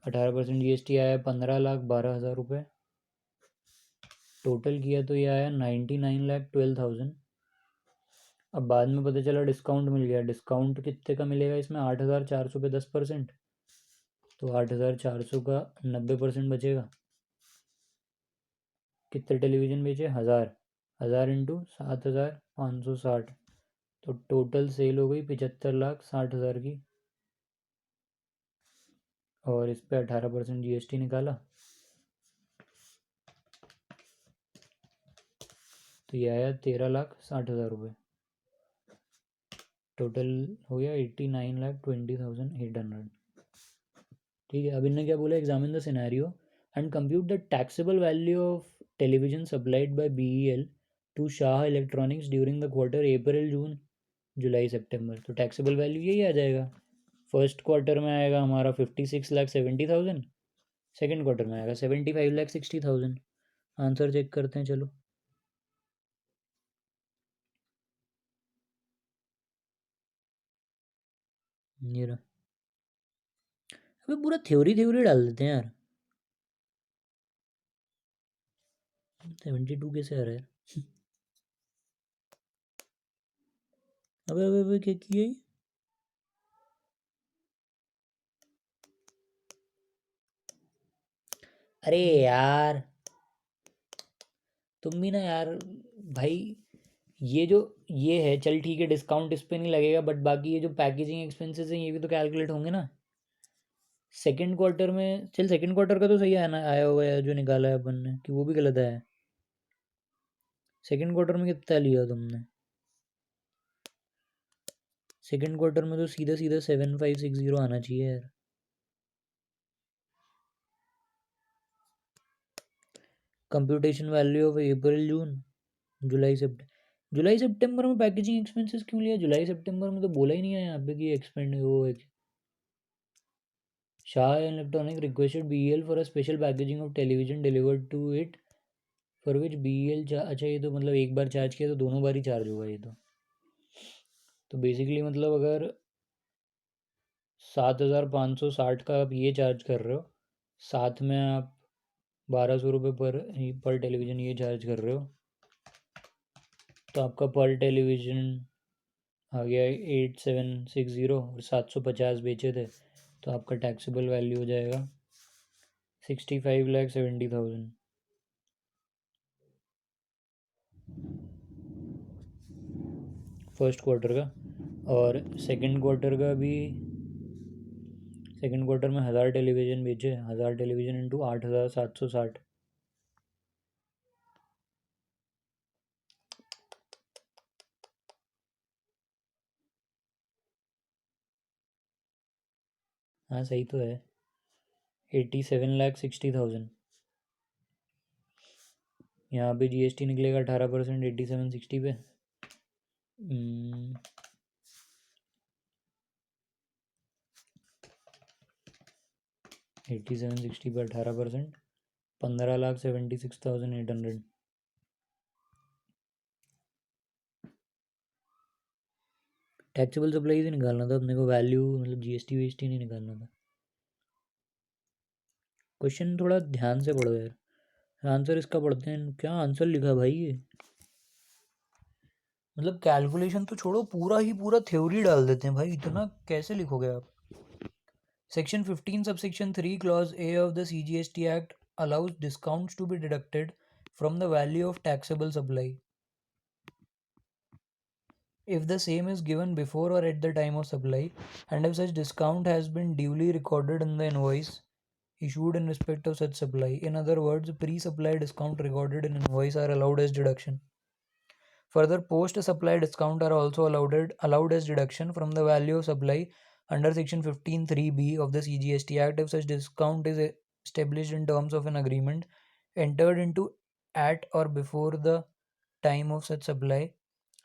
18% जीएसटी आया 15,12,000 रुपये। टोटल किया तो ये आया 99,12,000। अब बाद में पता चला डिस्काउंट मिल गया। डिस्काउंट कितने का मिलेगा इसमें? 8,400 पे 10%, तो 8,400 का 90% बचेगा। कितने टेलीविज़न बेचे? 1,000, 1,000 इंटू 7,560, तो टोटल सेल हो गई 75,60,000 की। और इस पर 18% जीएसटी निकाला तो ये आया 13,60,000 रुपये। टोटल हो गया 89,20,800। ठीक है। अब इन्होंने क्या बोला, examine the scenario and compute the taxable value of television supplied by BEL to Shah Electronics during the quarter April June July September. तो टैक्सेबल वैल्यू यही आ जाएगा। फर्स्ट क्वार्टर में आएगा हमारा 56,70,000, सेकेंड क्वार्टर में आएगा 75,60,000। आंसर चेक करते हैं, चलो। ये रहा। अबे पूरा थ्योरी थ्योरी डाल देते हैं यार। 72 कैसे आ रहा है? अबे अबे अबे क्या किया ये? अरे यार तुम भी ना यार भाई। ये जो ये है, चल ठीक है, डिस्काउंट इस पे नहीं लगेगा, बट बाकी ये जो पैकेजिंग एक्सपेंसेस हैं ये भी तो कैलकुलेट होंगे ना। सेकंड क्वार्टर में, चल सेकंड क्वार्टर का तो सही आया ना, आया होगा यार जो निकाला है अपन ने, कि वो भी गलत आया है? सेकंड क्वार्टर में कितना लिया तुमने? सेकंड क्वार्टर में तो सीधा सीधा 7,560 आना चाहिए यार। Computation value of April June July September में पैकेजिंग एक्सपेंसेस क्यों लिया? जुलाई सितंबर में तो बोला ही नहीं है यहाँ पे कि एक्सपेंड वो है। Shah electronic requested BL for a special packaging of television delivered to it for which BL. अच्छा ये तो मतलब एक बार चार्ज किया तो दोनों बार ही चार्ज होगा ये तो बेसिकली मतलब अगर 7,560 का आप ये चार्ज कर रहे हो, साथ में आप 1,200 रुपये पर टेलीविज़न ये चार्ज कर रहे हो, तो आपका पर टेलीविज़न आ गया 8,760। और 750 बेचे थे तो आपका टैक्सेबल वैल्यू हो जाएगा 65,70,000 फर्स्ट क्वार्टर का। और सेकंड क्वार्टर का भी, सेकंड क्वार्टर में 1,000 टेलीविज़न बेचे, 1,000 टेलीविज़न इंटू 8,760। हाँ सही तो है, 87,60,000। यहाँ पे जीएसटी निकलेगा 18%, 8760 पे। 8760 पे 18%, 15,76,800। टैक्सेबल सप्लाई से निकालना था अपने को, वैल्यू मतलब जीएसटी वीएसटी नहीं निकालना था। क्वेश्चन थोड़ा ध्यान से पढ़ो यार, आंसर इसका पढ़ते हैं, क्या आंसर लिखा भाई ये, मतलब कैलकुलेशन तो छोड़ो, पूरा ही पूरा थ्योरी डाल देते हैं भाई, इतना कैसे लिखोगे आप। Section 15 subsection 3 clause A of the CGST Act allows discounts to be deducted from the value of taxable supply if the same is given before or at the time of supply, and if such discount has been duly recorded in the invoice issued in respect of such supply. In other words, pre-supply discount recorded in invoice are allowed as deduction. Further, post-supply discount are also allowed as deduction from the value of supply under Section 15(3)(b) of the CGST Act if such discount is established in terms of an agreement entered into at or before the time of such supply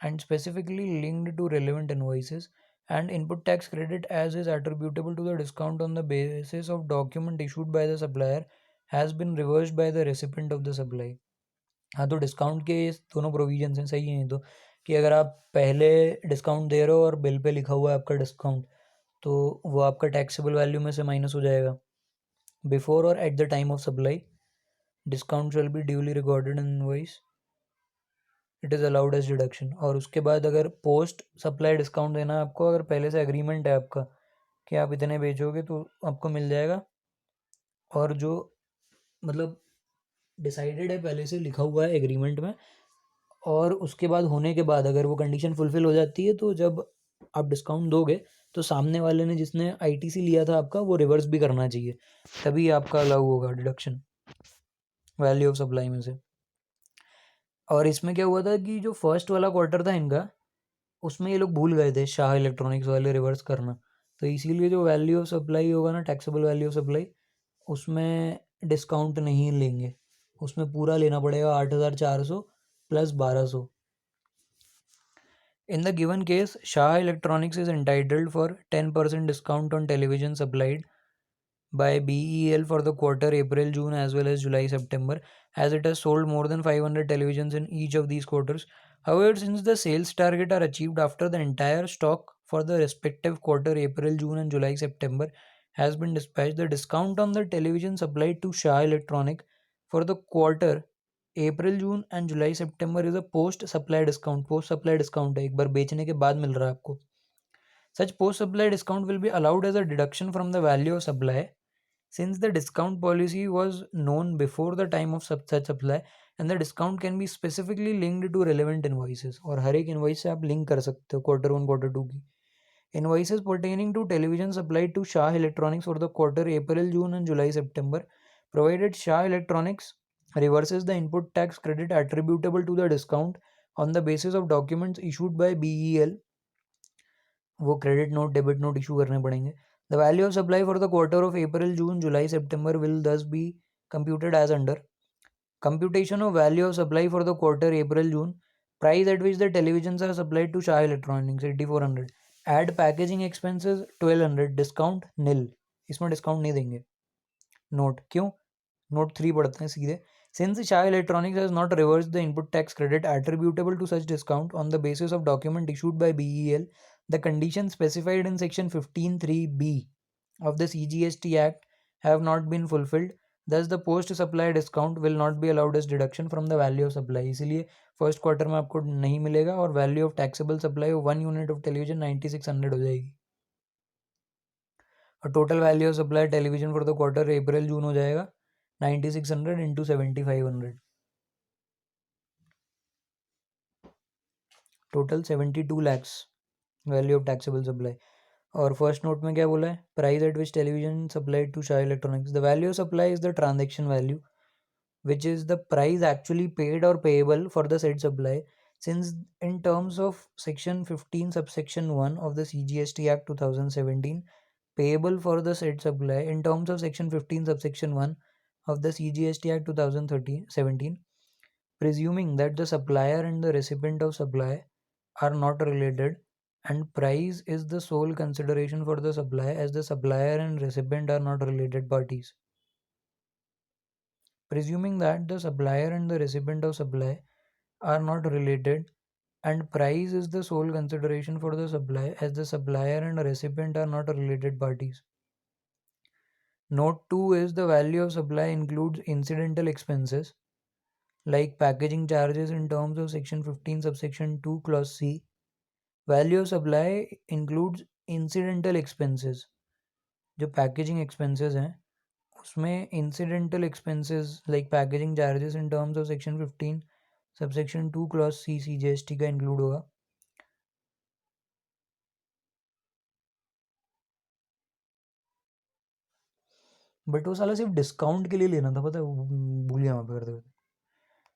and specifically linked to relevant invoices, and input tax credit as is attributable to the discount on the basis of document issued by the supplier has been reversed by the recipient of the supply. हाँ, तो discount के ये दोनों provisions हैं, सही हैं तो, कि अगर आप पहले डिस्काउंट दे रहे हो और बिल पे लिखा हुआ है आपका डिस्काउंट, तो वो आपका टैक्सेबल वैल्यू में से माइनस हो जाएगा। Before or at the time of supply discount will be duly recorded in invoice, it is allowed as deduction. और उसके बाद अगर पोस्ट सप्लाई डिस्काउंट देना है आपको, अगर पहले से एग्रीमेंट है आपका कि आप इतने बेचोगे तो आपको मिल जाएगा, और जो मतलब डिसाइडेड है पहले से लिखा हुआ है एग्रीमेंट में, और उसके बाद होने के बाद अगर वो कंडीशन फुलफिल हो जाती है तो जब आप डिस्काउंट दोगे तो सामने वाले ने जिसने आईटीसी लिया था आपका वो रिवर्स भी करना चाहिए, तभी आपका अलाउ होगा डिडक्शन वैल्यू ऑफ सप्लाई में से। और इसमें क्या हुआ था कि जो फर्स्ट वाला क्वार्टर था इनका, उसमें ये लोग भूल गए थे शाह इलेक्ट्रॉनिक्स वाले रिवर्स करना, तो इसीलिए जो वैल्यू ऑफ सप्लाई होगा ना, टैक्सेबल वैल्यू ऑफ सप्लाई, उसमें डिस्काउंट नहीं लेंगे, उसमें पूरा लेना पड़ेगा 8,400 plus 1,200। In the given case, Shah Electronics is entitled for 10% discount on television supplied by BEL for the quarter April, June as well as July, September, as it has sold more than 500 televisions in each of these quarters. However, since the sales target are achieved after the entire stock for the respective quarter April, June and July, September has been dispatched, the discount on the television supplied to Shah Electronic for the quarter April June and July September is a post supply discount, post supply discount है, एक बार बेचने के बाद मिल रहा है आपको। Such post supply discount will be allowed as a deduction from the value of supply since the discount policy was known before the time of such supply, and the discount can be specifically linked to relevant invoices, और हर एक invoice से आप link कर सकते हो quarter 1 quarter 2 की। Invoices pertaining to television supplied to Shah Electronics for the quarter April, June and July, September, provided Shah Electronics reverses the input tax credit attributable to the discount on the basis of documents issued by BEL, वो credit note debit note issue करने पड़ेंगे। The value of supply for the quarter of April, June, July, September will thus be computed as under: computation of value of supply for the quarter April, June, price at which the televisions are supplied to Shah Electronics 8,400, add packaging expenses 1,200, discount नील, इसमें discount नहीं देंगे। Note क्यों, note 3 पढ़ते हैं सीधे। Since Shah Electronics has not reversed the input tax credit attributable to such discount on the basis of document issued by BEL, the conditions specified in section 15(3)(b) of the CGST Act have not been fulfilled. Thus the post supply discount will not be allowed as deduction from the value of supply, इसलिए first quarter में आपको नहीं मिलेगा, और value of taxable supply 1 unit of television 9600 हो जाएगी, और total value of supply television for the quarter April June हो जाएगा 9600 into 7500, total 72 lakhs value of taxable supply. और फर्स्ट नोट में क्या बोला है, price at which television supplied to Shah Electronics, the value of supply is the transaction value which is the price actually paid or payable for the said supply. Since in terms of section 15 subsection 1 of the CGST Act 2017, payable for the said supply in terms of section 15 subsection 1 of the CGST Act 2017, presuming that the supplier and the recipient of supply are not related and price is the sole consideration for the supply, as the supplier and recipient are not related parties. Presuming that the supplier and the recipient of supply are not related and price is the sole consideration for the supply, as the supplier and recipient are not related parties. Note 2 is the value of supply includes incidental expenses like packaging charges in terms of section 15 subsection 2 clause C. Value of supply includes incidental expenses. जो packaging expenses हैं उसमें incidental expenses like packaging charges in terms of section 15 subsection 2 clause C CGST का include होगा. But वो साला सिर्फ discount के लिए लेना था, पता है, भूल गया वहाँ पे करते हुए.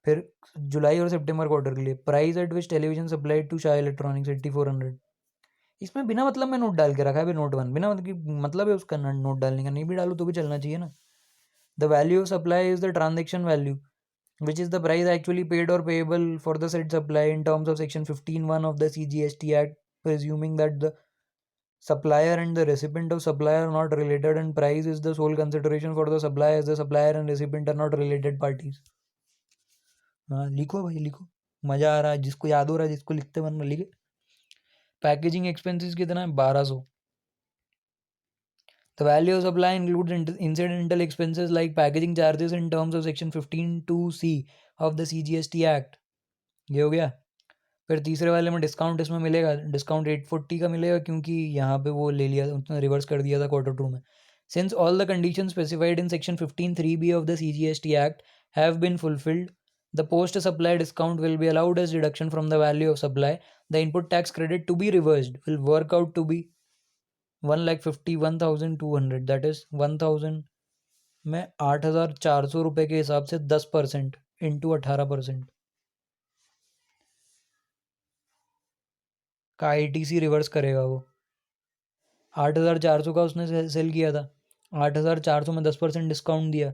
फिर जुलाई और सितंबर क्वार्टर के लिए price at which television supplied to Shah electronics 8400. इसमें बिना मतलब में नोट डाल के रखा है नोट 1, बिना मतलब है उसका नोट डालने का. नहीं भी डालू तो भी चलना चाहिए ना. The value of supply is the transaction value which is the price actually paid or payable for the said supply in terms of section 15(1) of the CGST Act, presuming that the supplier and the recipient of supply are not related and price is the sole consideration for the supply, as the supplier and recipient are not related parties. हाँ लिखो भाई लिखो, मज़ा आ रहा है. जिसको याद हो रहा है, जिसको लिखते बनना लिखे. पैकेजिंग एक्सपेंसेस कितना है? 1200. The value of supply includes incidental expenses like packaging charges in terms of section 15(2)(c) of the CGST Act. ये हो गया. फिर तीसरे वाले में डिस्काउंट इसमें मिलेगा. डिस्काउंट 840 का मिलेगा क्योंकि यहाँ पे वो ले लिया, उसने रिवर्स कर दिया था Q2 में. Since all the conditions specified in section 15(3)(b) of the CGST Act have been fulfilled, the post supply discount will be allowed as deduction from the value of supply. The input tax credit to be reversed will work out to be 1,51,200. That is 1000 में 8,400 रुपये के हिसाब से 10% into 18% का ITC reverse करेगा वो. 8,400 का उसने सेल किया था, 8,400 में 10% डिस्काउंट दिया.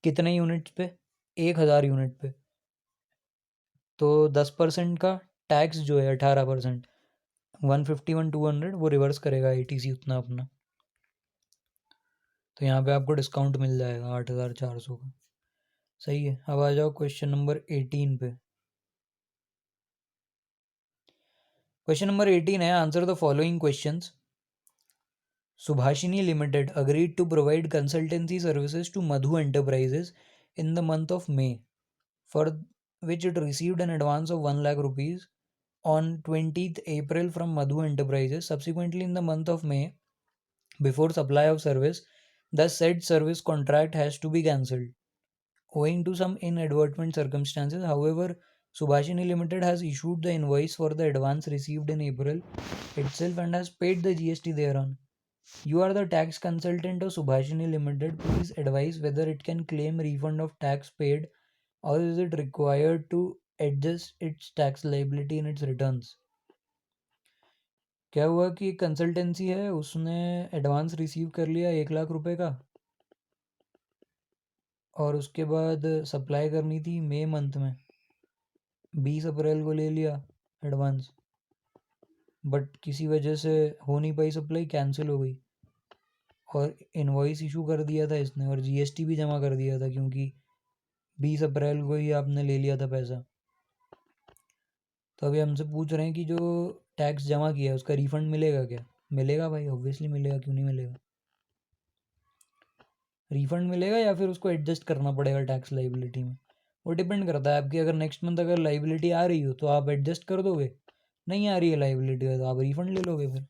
कितने यूनिट्स पे? 1,000 यूनिट पे. तो 10% का टैक्स जो है 18%, 151,200 वो रिवर्स करेगा ITC उतना अपना. तो यहाँ पे आपको डिस्काउंट मिल जाएगा 8,400 का. सही है. अब आ जाओ क्वेश्चन नंबर 18 पे. क्वेश्चन नंबर 18 है, answer the following questions. Subhashini Limited agreed to provide consultancy services to Madhu Enterprises in the month of May, for which it received an advance of 1 lakh rupees on 20th April from Madhu Enterprises. Subsequently, in the month of May, before supply of service, the said service contract has to be cancelled owing to some inadvertent circumstances. However, Subhashini Limited has issued the invoice for the advance received in April itself and has paid the GST thereon. You are the tax consultant of Subhashini Limited. Please advise whether it can claim refund of tax paid or is it required to adjust its tax liability in its returns. क्या हुआ कि consultancy है, उसने advance receive कर लिया 1 लाख रुपए का और उसके बाद सप्लाई करनी थी मई मंथ में. 20 अप्रैल को ले लिया एडवांस, बट किसी वजह से हो नहीं पाई सप्लाई, कैंसिल हो गई और इनवॉइस इशू कर दिया था इसने और GST भी जमा कर दिया था क्योंकि 20 अप्रैल को ही आपने ले लिया था पैसा. तो अभी हमसे पूछ रहे हैं कि जो टैक्स जमा किया है उसका रिफंड मिलेगा क्या. मिलेगा भाई, ऑब्वियसली मिलेगा, क्यों नहीं मिलेगा. रिफंड मिलेगा या फिर उसको एडजस्ट करना पड़ेगा टैक्स लाइबिलिटी में, वो डिपेंड करता है आपकी. अगर नेक्स्ट मंथ अगर लाइबिलिटी आ रही हो तो आप एडजस्ट कर दोगे, नहीं आ रही है लाइबिलिटी तो आप रिफंड ले लोगे. फिर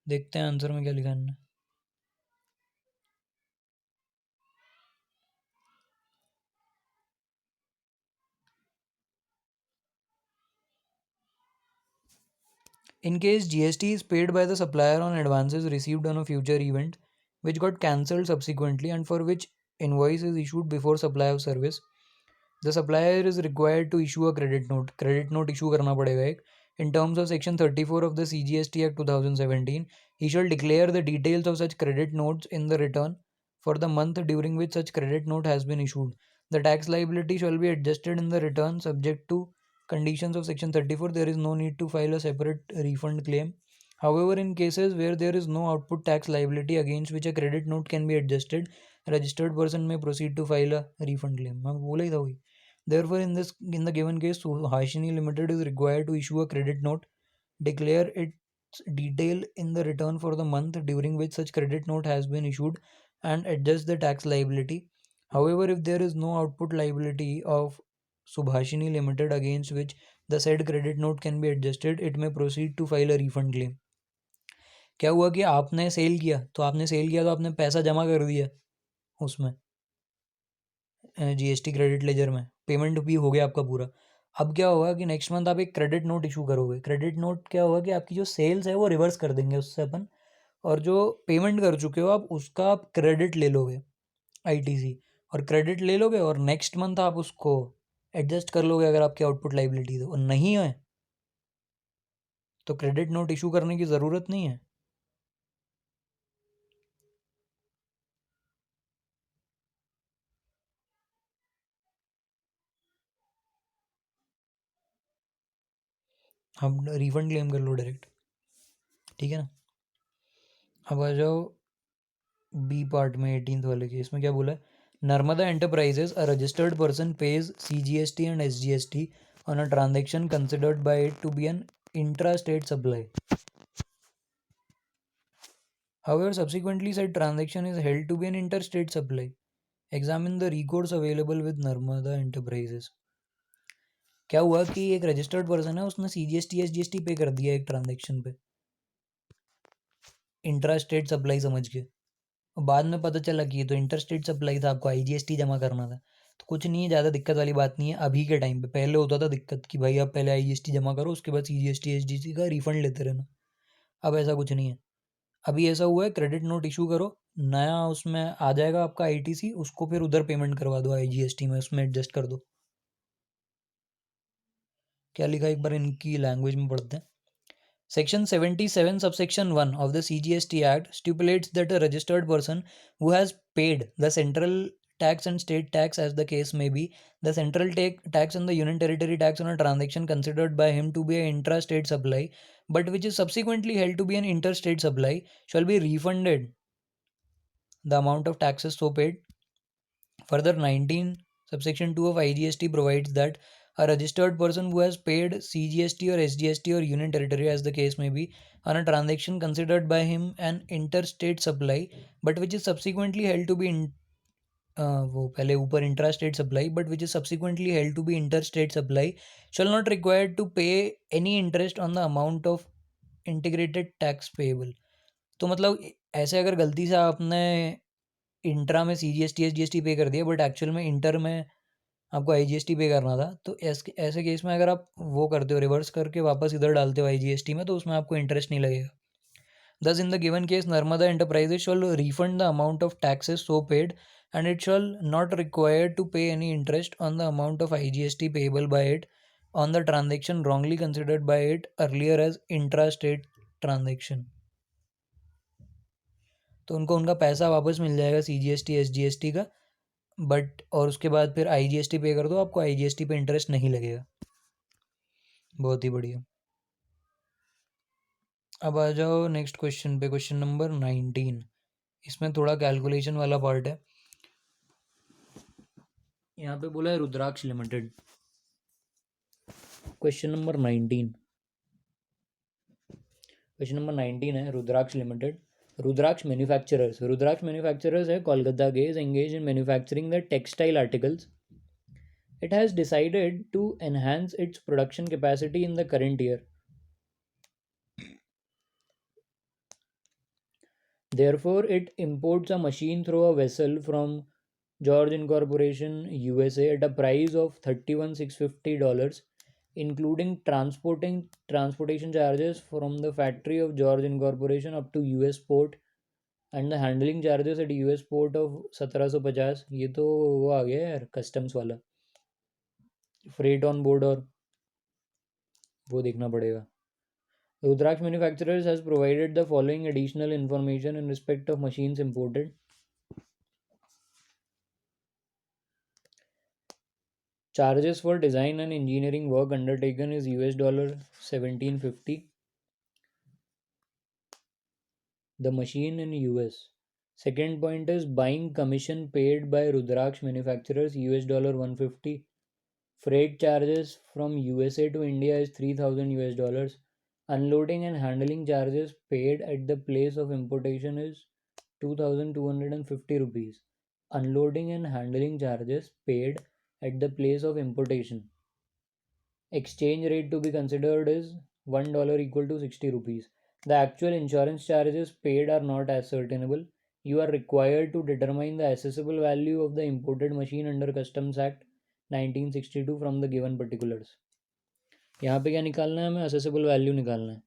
देखते हैं आंसर में क्या लिखा है. In case GST is paid by the supplier on advances received on a future event which got cancelled subsequently and for which invoice is issued before supply of service, the supplier is required to issue a credit note. Credit note issue करना पड़ेगा एक, in terms of section 34 of the CGST Act 2017, he shall declare the details of such credit notes in the return for the month during which such credit note has been issued. The tax liability shall be adjusted in the return subject to conditions of section 34. There is no need to file a separate refund claim. However, in cases where there is no output tax liability against which a credit note can be adjusted, a registered person may proceed to file a refund claim. मैं बोला ही था वही. Therefore, in the given case, Suhasini Limited is required to issue a credit note, declare its detail in the return for the month during which such credit note has been issued, and adjust the tax liability. However, if there is no output liability of Subhashini Limited against which the said credit note can be adjusted, it may proceed to file a refund claim. क्या हुआ कि आपने cell किया तो आपने पैसा जमा कर दिया उसमें जीएसटी क्रेडिट लेजर में, पेमेंट भी हो गया आपका पूरा. अब क्या होगा कि नेक्स्ट मंथ आप एक क्रेडिट नोट इशू करोगे. क्रेडिट नोट क्या होगा कि आपकी जो सेल्स है वो रिवर्स कर देंगे उससे अपन, और जो पेमेंट कर चुके हो आप उसका आप क्रेडिट ले लोगे आईटीसी, और क्रेडिट ले लोगे और नेक्स्ट मंथ आप उसको एडजस्ट कर लोगे अगर आपकी आउटपुट लाइबिलिटी तो, और नहीं है तो क्रेडिट नोट इशू करने की ज़रूरत नहीं है. हम रिफंड क्लेम कर लो डायरेक्ट, ठीक है ना. अब आ जाओ बी पार्ट में 18th वाले के. इसमें क्या बोला है? Narmada enterprises a registered person page CGST and SGST on a transaction considered by it to be an intra-state supply. However, subsequently said transaction is held to be an interstate supply. Examine the recourse available with Narmada Enterprises. क्या हुआ कि एक registered person है, उसने CGST SGST पे कर दिया एक ट्रांजेक्शन पे इंट्रा स्टेट सप्लाई समझ के, और बाद में पता चला कि ये तो इंटर स्टेट सप्लाई था, आपको IGST जमा करना था. तो कुछ नहीं है, ज़्यादा दिक्कत वाली बात नहीं है अभी के टाइम पे. पहले होता था दिक्कत कि भाई आप पहले IGST जमा करो उसके बाद CGST SGST का रिफंड लेते रहना. अब ऐसा कुछ नहीं है. अभी ऐसा हुआ है क्रेडिट नोट इशू करो, नया उसमें आ जाएगा आपका ITC, उसको फिर उधर पेमेंट करवा दो IGST में, उसमें एडजस्ट कर दो. क्या लिखा एक बार इनकी लैंग्वेज में पढ़ते हैं. Section 77 subsection 1 of the CGST Act stipulates that a registered person who has paid the central tax and state tax as the case may be, the central tax and the union territory tax on a transaction considered by him to be an intra-state supply but which is subsequently held to be an interstate supply shall be refunded the amount of taxes so paid. Further, 19 subsection 2 of IGST provides that a registered person who has paid CGST or SGST or union territory as the case may be on a transaction considered by him an interstate supply but which is subsequently held to be वो पहले ऊपर intra-state supply but which is subsequently held to be interstate supply shall not required to pay any interest on the amount of integrated tax payable. तो मतलब ऐसे अगर गलती से आपने इंट्रा में CGST SGST पे कर दिया बट एक्चुअल में इंटर में आपको IGST पे करना था, तो ऐसे केस में अगर आप वो करते हो रिवर्स करके वापस इधर डालते हो IGST में, तो उसमें आपको इंटरेस्ट नहीं लगेगा. Thus, in the given case, Narmada Enterprises shall refund the amount of taxes so paid and it shall not require to pay any interest on the amount of IGST payable by it on the transaction wrongly considered by it earlier as intra-state transaction. तो उनको उनका पैसा वापस मिल जाएगा CGST SGST का, but और उसके बाद फिर IGST पे कर दो, आपको IGST पे इंटरेस्ट नहीं लगेगा. बहुत ही बढ़िया. अब आ जाओ नेक्स्ट क्वेश्चन पे, क्वेश्चन नंबर 19. इसमें थोड़ा कैलकुलेशन वाला पार्ट है. यहाँ पे बोला है रुद्राक्ष लिमिटेड. क्वेश्चन नंबर 19 है रुद्राक्ष लिमिटेड. रुद्राक्ष मैन्युफैक्चरर्स है कोलकाता के, is engage in manufacturing the textile articles. It has decided to enhance its production capacity in the current year. Therefore, it imports a machine through a vessel from George Incorporation, USA at a price of $31,650, including transportation charges from the factory of George Incorporation up to US port and the handling charges at US port of 1750. ये तो वो आ गया यार customs वाला, freight on board और वो देखना पड़ेगा. Rudraksh Manufacturers has provided the following additional information in respect of machines imported. Charges for design and engineering work undertaken is $1750. The machine in US. Second point is buying commission paid by Rudraksh Manufacturers $150. Freight charges from USA to India is $3000. Unloading and handling charges paid at the place of importation is 2250 rupees. Unloading and handling charges paid at the place of importation. Exchange rate to be considered is $1 equal to 60 rupees. The actual insurance charges paid are not ascertainable. You are required to determine the assessable value of the imported machine under Customs Act 1962 from the given particulars. यहाँ पे क्या निकालना है हमें? Accessible value निकालना है.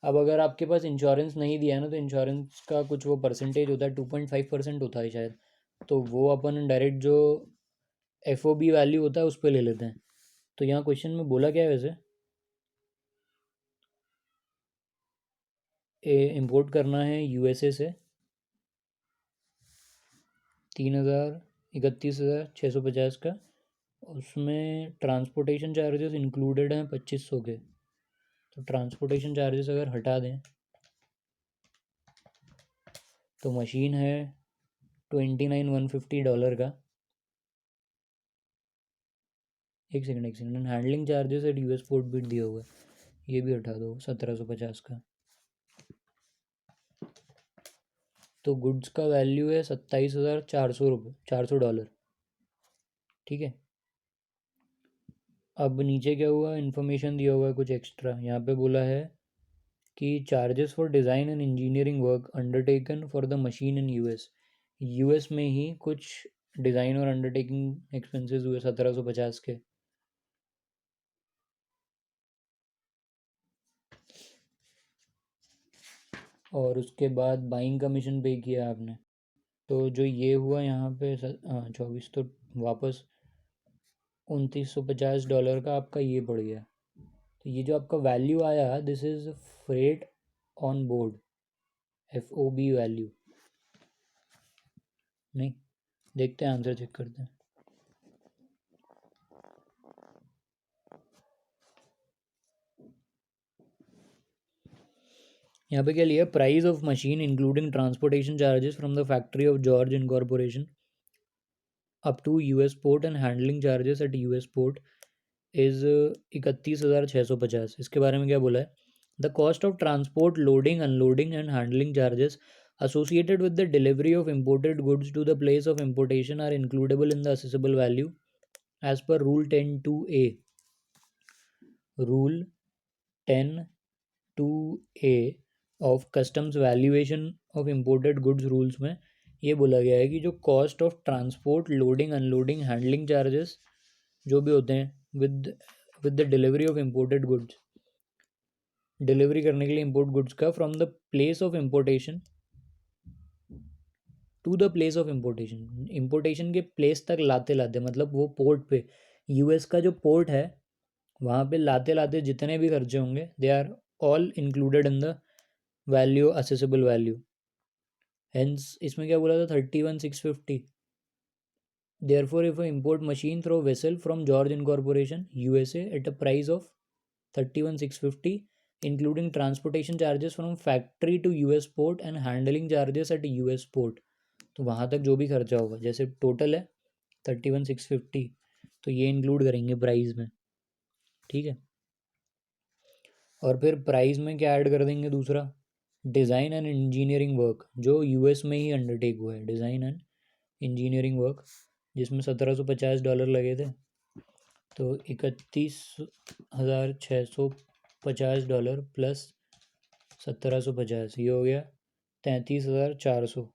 अब अगर आपके पास इंश्योरेंस नहीं दिया है ना, तो इंश्योरेंस का कुछ वो परसेंटेज होता है, 2.5% होता है शायद, तो वो अपन डायरेक्ट जो FOB वैल्यू होता है उस पर ले लेते हैं. तो यहाँ क्वेश्चन में बोला क्या है वैसे, इंपोर्ट करना है USA से 31,650 का, उसमें ट्रांसपोर्टेशन चार्जेस इंक्लूडेड हैं 2500 के. तो ट्रांसपोर्टेशन चार्जेस अगर हटा दें तो मशीन है $29,150 का. एक second handling charges at US port बिट दिया हुआ है, ये भी हटा दो 1750 का. तो गुड्स का वैल्यू है $27,400, $400. ठीक है. अब नीचे क्या हुआ, इन्फॉर्मेशन दिया हुआ है कुछ एक्स्ट्रा. यहाँ पे बोला है कि charges for design and engineering work undertaken for the machine in US में ही कुछ डिज़ाइन और अंडरटेकिंग एक्सपेंसेस हुए 1750 के. और उसके बाद बाइंग कमीशन पे किया आपने, तो जो ये हुआ यहाँ पे 24, तो वापस $2950 का आपका ये पड़ गया. तो ये जो आपका वैल्यू आया, this is freight on board, FOB value. नहीं, देखते हैं, आंसर चेक करते हैं. यहाँ पे क्या लिया, price of machine including transportation charges from the factory of George incorporation up to US port and handling charges at US port is 31,650. इसके बारे में क्या बोला है, the cost of transport, loading, unloading and handling charges associated with the delivery of imported goods to the place of importation are includable in the assessable value as per Rule 10(2)(a). Rule 10(2)(a of customs valuation of imported goods rules में ये बोला गया है कि जो cost of transport, loading, unloading, handling charges जो भी होते हैं with the delivery of imported goods, delivery करने के लिए इम्पोर्ट गुड्स का, from the place of importation to the place of importation, importation के प्लेस तक लाते लाते, मतलब वो पोर्ट पे, US का जो पोर्ट है वहाँ पे लाते लाते जितने भी खर्चे होंगे, they are all included in the value, assessable value. Hence इसमें क्या बोला था, 31,650. Therefore if import machine through vessel from George incorporation USA at a price of 31,650 including transportation charges from factory to US port and handling charges at US port, तो वहाँ तक जो भी खर्चा होगा, जैसे टोटल है 31,650, तो ये इंक्लूड करेंगे प्राइस में. ठीक है. और फिर प्राइस में क्या ऐड कर देंगे, दूसरा डिज़ाइन एंड इंजीनियरिंग वर्क जो US में ही अंडरटेक हुआ है, डिज़ाइन एंड इंजीनियरिंग वर्क, जिसमें $1750 लगे थे, तो $31,650 प्लस 1750, ये हो गया 33,400.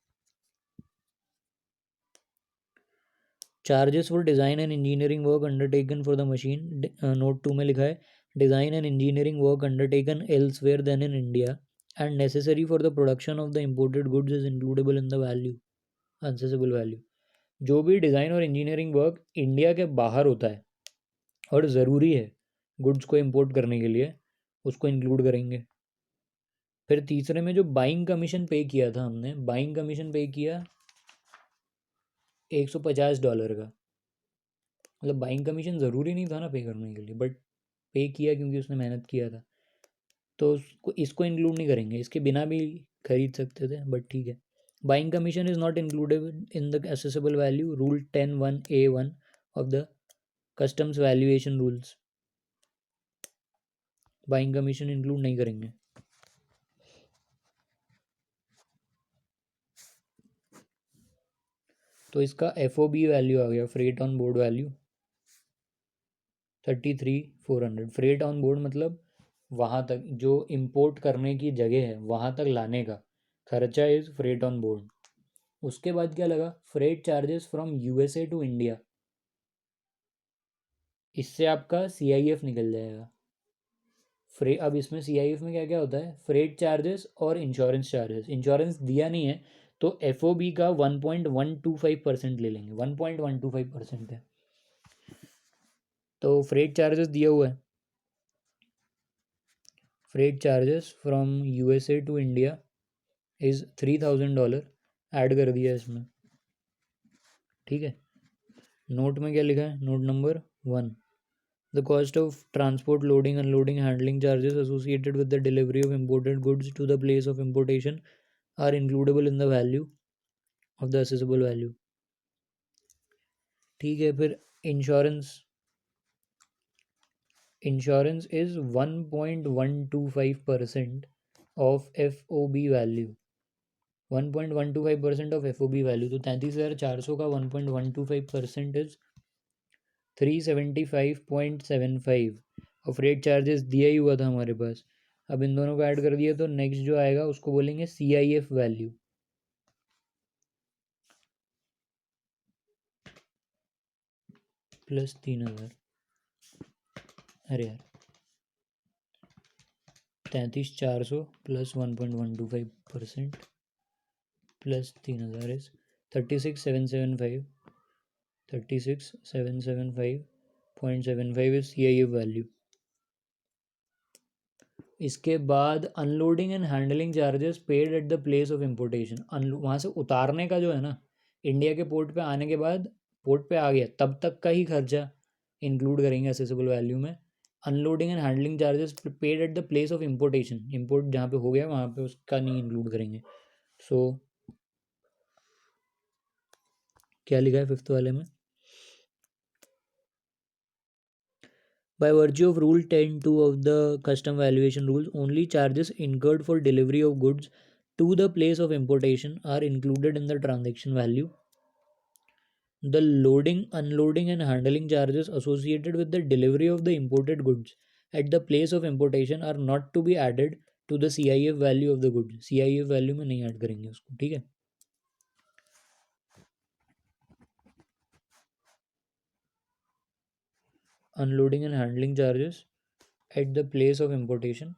Charges for design and engineering work undertaken for the machine, note 2 में लिखा है design and engineering work undertaken elsewhere than in India and necessary for the production of the imported goods is includable in the value, unassessable value. जो भी design और engineering work India के बाहर होता है और ज़रूरी है गुड्स को इंपोर्ट करने के लिए, उसको इंक्लूड करेंगे। फिर तीसरे में जो बाइंग कमीशन पे किया था हमने, बाइंग कमीशन पे किया $150 का। मतलब बाइंग कमीशन ज़रूरी नहीं था ना पे करने के लिए, बट पे किया क्योंकि उसने मेहनत किया था, तो उसको इसको इंक्लूड नहीं करेंगे, इसके बिना भी खरीद सकते थे, बट ठीक है। Buying commission is not included in the accessible value, rule 10(1)(a)(1) of the customs valuation rules. Buying commission include नहीं करेंगे। तो इसका FOB वैल्यू आ गया, freight on board value 33,400। Freight on board मतलब वहाँ तक जो इंपोर्ट करने की जगह है वहाँ तक लाने का खर्चा इज़ फ्रेट ऑन बोर्ड। उसके बाद क्या लगा, freight charges from USA to India, इससे आपका CIF निकल जाएगा। अब इसमें CIF में क्या क्या होता है, फ्रेट चार्जेस और इंश्योरेंस चार्जेस। इंश्योरेंस दिया नहीं है तो FOB का 1.125% ले लेंगे, 1.125% है। तो फ्रेट चार्जेस दिया हुआ है, freight charges from USA to India is $3,000, add कर दिया इसमें, ठीक है। नोट में क्या लिखा है, note number 1, the cost of transport, loading, unloading, handling charges associated with the delivery of imported goods to the place of importation are includable in the value of the assessable value, ठीक है। फिर insurance, insurance is 1.125% of FOB value, 1.125% of FOB value. तो 33,400 का 1.125% is 375.75, और freight charges दिया ही हुआ था हमारे पास। अब इन दोनों को ऐड कर दिया तो नेक्स्ट जो आएगा उसको बोलेंगे CIF वैल्यू, प्लस 3,000। अरे यार 33,400 plus 1.125% plus 3,000 is 36,775, 36,775.75 is CIF value. इसके बाद unloading and handling charges paid eight the place of importation. वहाँ से उतारने का जो है ना, इंडिया के पोर्ट पे आने के बाद, पोर्ट पे आ गया तब तक का ही खर्चा इंक्लूड करेंगे असेसेबल वैल्यू में। Unloading and handling charges paid eight the place of importation, import जहाँ पे हो गया वहाँ पे उसका नहीं इंक्लूड करेंगे। सो क्या लिखा है फिफ्थ वाले में, by virtue of rule 10(2) of the custom valuation rules, only charges incurred for delivery of goods to the place of importation are included in the transaction value. The loading, unloading and handling charges associated with the delivery of the imported goods at the place of importation are not to be added to the CIF value of the goods. CIF value में नहीं add करेंगे उसको, ठीक है। Unloading and handling charges at the place of importation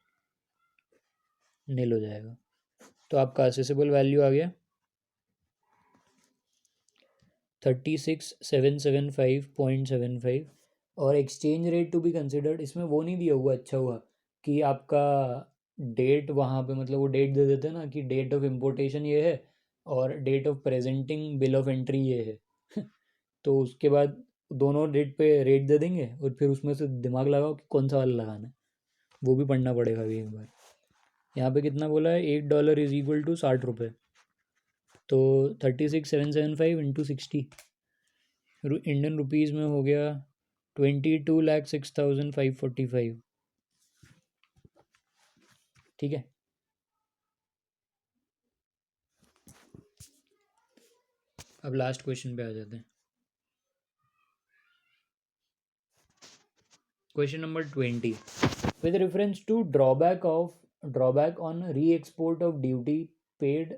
nil हो जाएगा। तो आपका असेसेबल वैल्यू आ गया 36,775.75, और exchange rate to be considered, इसमें वो नहीं दिया हुआ, अच्छा हुआ कि आपका डेट वहाँ पे, मतलब वो डेट दे देते हैं ना कि डेट ऑफ इम्पोर्टेशन ये है और date of presenting bill of entry ये है तो उसके बाद दोनों डेट पे रेट दे देंगे और फिर उसमें से दिमाग लगाओ कि कौन सा वाला लगाना है, वो भी पढ़ना पड़ेगा अभी एक बार। यहाँ पे कितना बोला है, $8 इज इक्वल टू 60 रुपये, तो 36,775 × 60 इंडियन रुपीज़ में हो गया 22,06,545, ठीक है। अब लास्ट क्वेश्चन पे आ जाते हैं, question number 20, with reference to drawback on re-export of duty paid,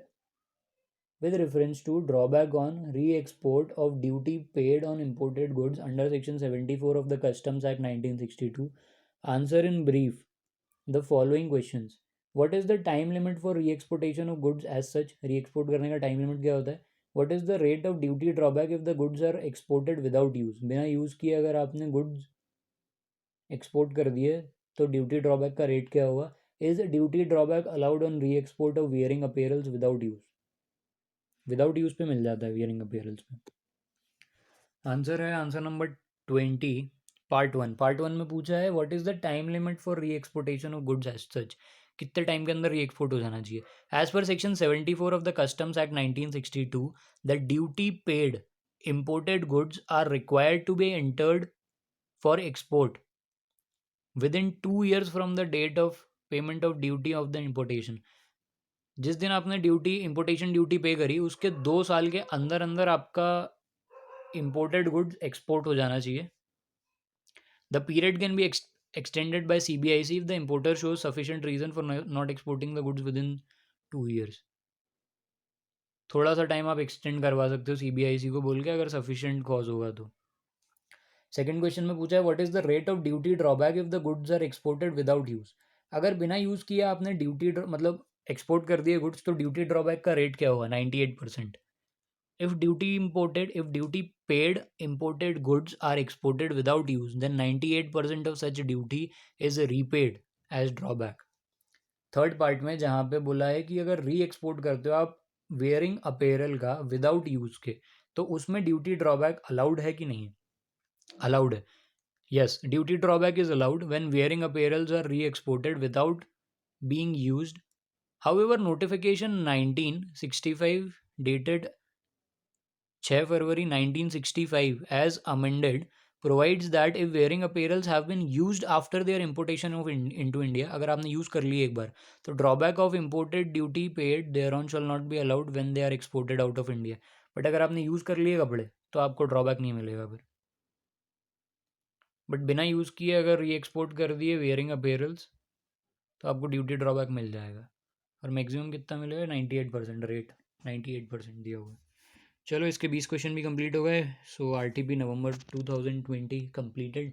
with reference to drawback on re-export of duty paid on imported goods under section 74 of the Customs Act 1962, answer in brief the following questions. What is the time limit for re-exportation of goods as such? Re-export करने का time limit क्या होता है? What is the rate of duty drawback if the goods are exported without use? बिना use किए अगर आपने goods export कर दिए तो ड्यूटी ड्रॉबैक का रेट क्या होगा? Is duty drawback allowed on reexport of wearing apparels without use? Without use पे मिल जाता है वियरिंग अपेयरल्स पे। आंसर है आंसर नंबर 20, पार्ट वन में पूछा है what is the time limit for re exportation of goods as such? कितने टाइम के अंदर री एक्सपोर्ट हो जाना चाहिए? As per section 74 of the customs act 1962 the duty paid imported goods are required to be entered for export within 2 years from the date of payment of duty of the importation। जिस दिन आपने duty importation duty पे करी उसके 2 साल के अंदर अंदर आपका इंपोर्टेड गुड्स एक्सपोर्ट हो जाना चाहिए। The period can be extended by CBIC if the importer shows sufficient reason for not exporting the goods within 2 years। थोड़ा सा टाइम आप एक्सटेंड करवा सकते हो CBIC को बोल के अगर सफिशिएंट कॉज होगा तो। सेकंड क्वेश्चन में पूछा है what is the rate of duty drawback if the goods are exported without use? अगर बिना यूज किया आपने ड्यूटी मतलब एक्सपोर्ट कर दिए गुड्स तो ड्यूटी ड्रॉबैक का रेट क्या होगा? 98%। if duty paid imported goods are exported without use then 98% of such duty is repaid as drawback। Third part में जहाँ पे बोला है कि अगर री एक्सपोर्ट करते हो आप वेयरिंग अपेरल का विदाउट यूज के तो उसमें ड्यूटी ड्रॉबैक अलाउड है कि नहीं? अलाउड है। Yes, duty drawback is allowed when wearing apparels are reexport without being used. However notification 1965 dated 6 February 1965 as amended provides that if wearing apparels have been used after their importation of into India, अगर आपने use कर लिए एक बार तो drawback of imported duty paid thereon shall not be allowed when they are exported out of India। But अगर आपने use कर लिए कपड़े तो आपको ड्रॉबैक नहीं मिलेगा फिर। बट बिना यूज़ किए अगर री एक्सपोर्ट कर दिए वेयरिंग अपेरल्स तो आपको ड्यूटी ड्रॉबैक मिल जाएगा। और मैक्सिमम कितना मिलेगा? 98% रेट, 98% दिया हुआ है। चलो इसके 20 क्वेश्चन भी कंप्लीट हो गए। सो RTP नवंबर 2020 कंप्लीटेड।